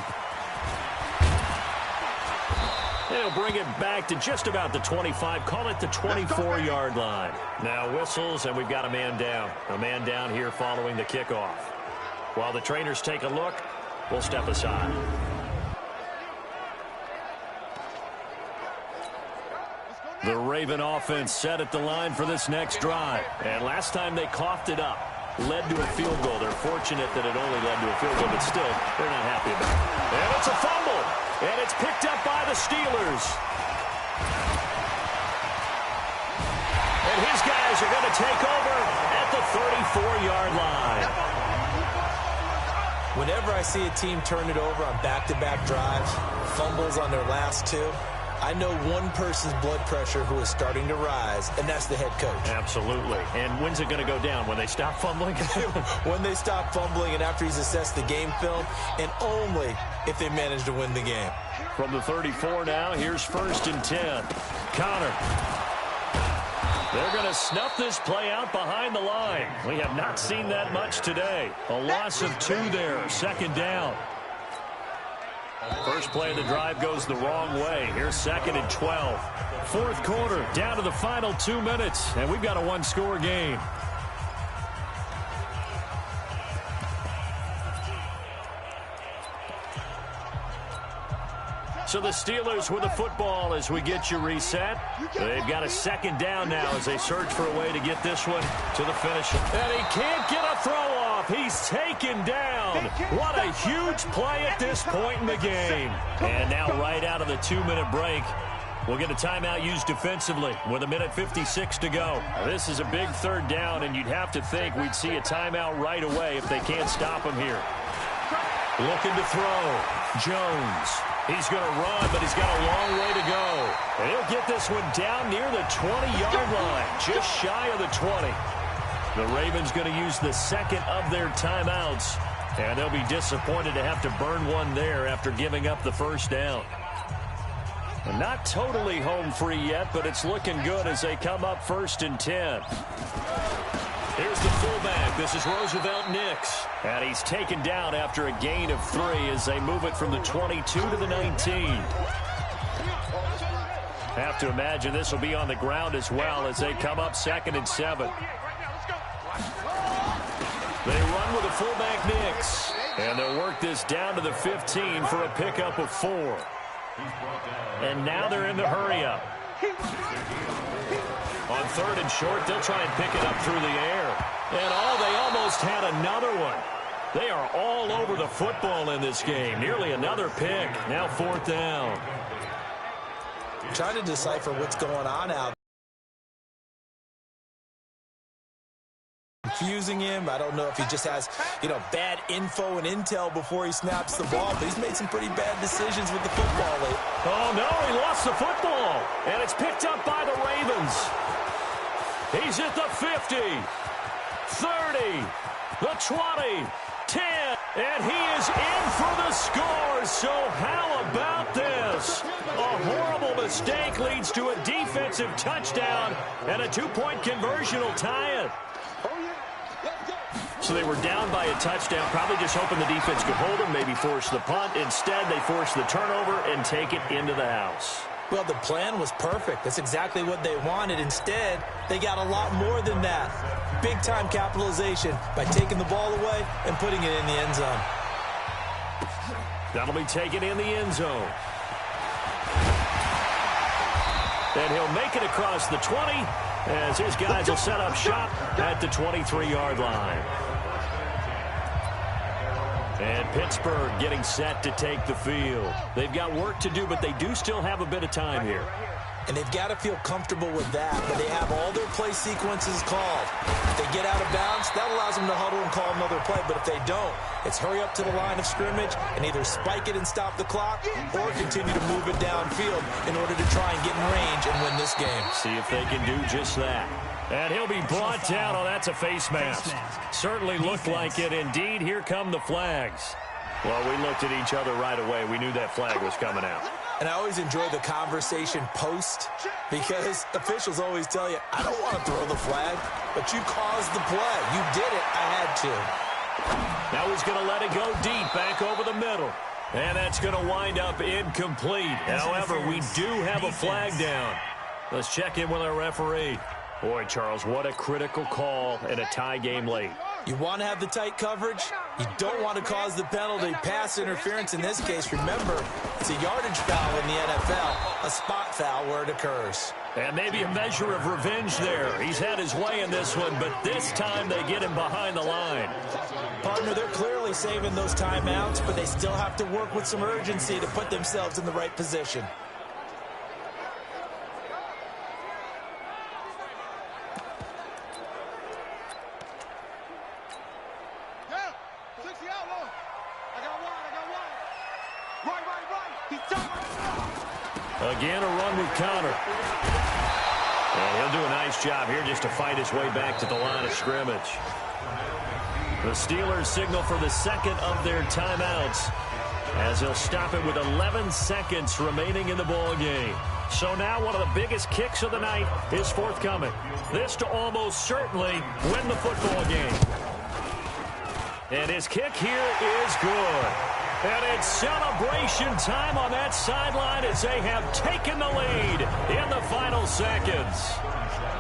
They'll bring it back to just about the 25, call it the 24-yard line. Now whistles, and we've got a man down. A man down here following the kickoff. While the trainers take a look, we'll step aside. The Raven offense set at the line for this next drive. And last time they coughed it up, led to a field goal. They're fortunate that it only led to a field goal, but still, they're not happy about it. And it's a fumble, and it's picked up by the Steelers. And his guy Steelers are going to take over at the 34-yard line. Whenever I see a team turn it over on back-to-back drives, fumbles on their last two, I know one person's blood pressure who is starting to rise, and that's the head coach. Absolutely. And when's it going to go down? When they stop fumbling? When they stop fumbling and after he's assessed the game film, and only if they manage to win the game. From the 34 now, here's 1st and 10. Connor. They're going to snuff this play out behind the line. We have not seen that much today. A loss of 2 there, 2nd down. First play of the drive goes the wrong way. Here's 2nd and 12. 4th quarter, down to the final 2 minutes, and we've got a 1-score game. So the Steelers with the football as we get you reset. They've got a 2nd down now as they search for a way to get this one to the finish. And he can't get a throw off. He's taken down. What a huge play at this point in the game. And now right out of the 2-minute break, we'll get a timeout used defensively with 1:56 to go. This is a big 3rd down, and you'd have to think we'd see a timeout right away if they can't stop him here. Looking to throw. Jones. He's going to run, but he's got a long way to go. And he'll get this one down near the 20-yard line, just shy of the 20. The Ravens going to use the 2nd of their timeouts, and they'll be disappointed to have to burn one there after giving up the 1st down. And not totally home free yet, but it's looking good as they come up 1st and 10. Here's the fullback. This is Roosevelt Nix. And he's taken down after a gain of 3 as they move it from the 22 to the 19. Have to imagine this will be on the ground as well as they come up 2nd and 7. They run with the fullback Nix. And they'll work this down to the 15 for a pickup of 4. And now they're in the hurry-up. On 3rd and short, they'll try and pick it up through the air. And they almost had another one. They are all over the football in this game. Nearly another pick. Now 4th down. Trying to decipher what's going on out. Confusing him. I don't know if he just has, bad info and intel before he snaps the ball, but he's made some pretty bad decisions with the football lately. Oh, no, he lost the football. And it's picked up by the Ravens. He's at the 50, 30, the 20, 10, and he is in for the score. So how about this? A horrible mistake leads to a defensive touchdown, and a 2-point conversion will tie it. So they were down by a touchdown, probably just hoping the defense could hold them, maybe force the punt. Instead, they force the turnover and take it into the house. Well, the plan was perfect. That's exactly what they wanted. Instead, they got a lot more than that. Big-time capitalization by taking the ball away and putting it in the end zone. That'll be taken in the end zone. And he'll make it across the 20 as his guys will set up shop at the 23-yard line. And Pittsburgh getting set to take the field. They've got work to do, but they do still have a bit of time here. And they've got to feel comfortable with that, but they have all their play sequences called. If they get out of bounds, that allows them to huddle and call another play. But if they don't, it's hurry up to the line of scrimmage and either spike it and stop the clock or continue to move it downfield in order to try and get in range and win this game. See if they can do just that. And he'll be brought down. Oh, that's a face mask. Certainly looked like it. Indeed, here come the flags. Well, we looked at each other right away. We knew that flag was coming out. And I always enjoy the conversation post because officials always tell you, I don't want to throw the flag, but you caused the play. You did it. I had to. Now he's going to let it go deep back over the middle. And that's going to wind up incomplete. However, we do have a flag down. Let's check in with our referee. Boy, Charles, what a critical call in a tie game late. You want to have the tight coverage. You don't want to cause the penalty. Pass interference in this case, remember, it's a yardage foul in the NFL, a spot foul where it occurs. And maybe a measure of revenge there. He's had his way in this one, but this time they get him behind the line. Partner, they're clearly saving those timeouts, but they still have to work with some urgency to put themselves in the right position. Again, a run with Connor. And he'll do a nice job here just to fight his way back to the line of scrimmage. The Steelers signal for the second of their timeouts as he'll stop it with 11 seconds remaining in the ball game. So now one of the biggest kicks of the night is forthcoming. This to almost certainly win the football game. And his kick here is good. And it's celebration time on that sideline as they have taken the lead in the final seconds.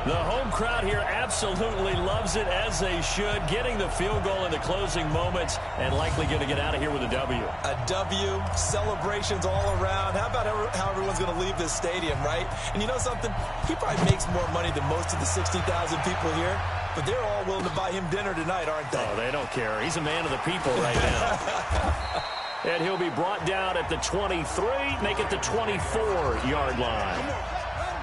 The home crowd here absolutely loves it, as they should, getting the field goal in the closing moments and likely going to get out of here with a W. A W, celebrations all around. How about how everyone's going to leave this stadium, right? And you know something? He probably makes more money than most of the 60,000 people here, but they're all willing to buy him dinner tonight, aren't they? Oh, they don't care. He's a man of the people right now. And he'll be brought down at the 23, make it the 24-yard line.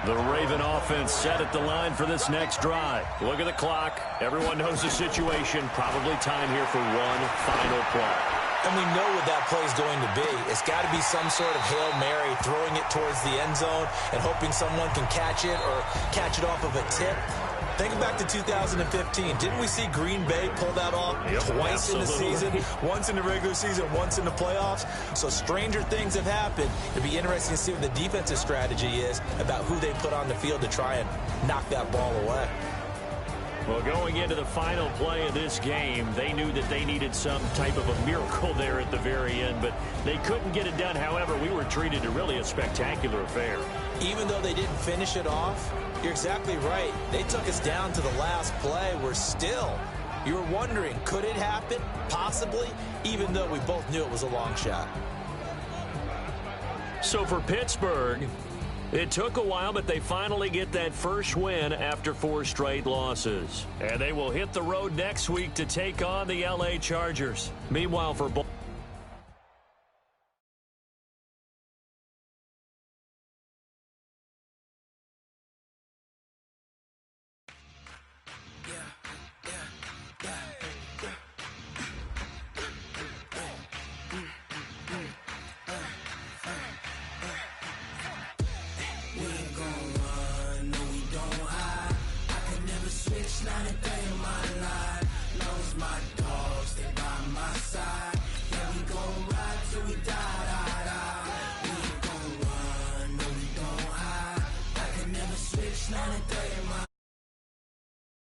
The Raven offense set at the line for this next drive. Look at the clock. Everyone knows the situation. Probably time here for one final play. And we know what that play is going to be. It's got to be some sort of Hail Mary, throwing it towards the end zone and hoping someone can catch it or catch it off of a tip. Think back to 2015. Didn't we see Green Bay pull that off twice in the season? Once in the regular season, once in the playoffs. So stranger things have happened. It'll be interesting to see what the defensive strategy is about who they put on the field to try and knock that ball away. Well, going into the final play of this game, they knew that they needed some type of a miracle there at the very end, but they couldn't get it done. However, we were treated to really a spectacular affair. Even though they didn't finish it off, you're exactly right. They took us down to the last play. You were wondering, could it happen? Possibly, even though we both knew it was a long shot. So for Pittsburgh, it took a while, but they finally get that first win after 4 straight losses. And they will hit the road next week to take on the LA Chargers. Meanwhile, for my dogs, they by my side. Yeah, we gon' ride till we die.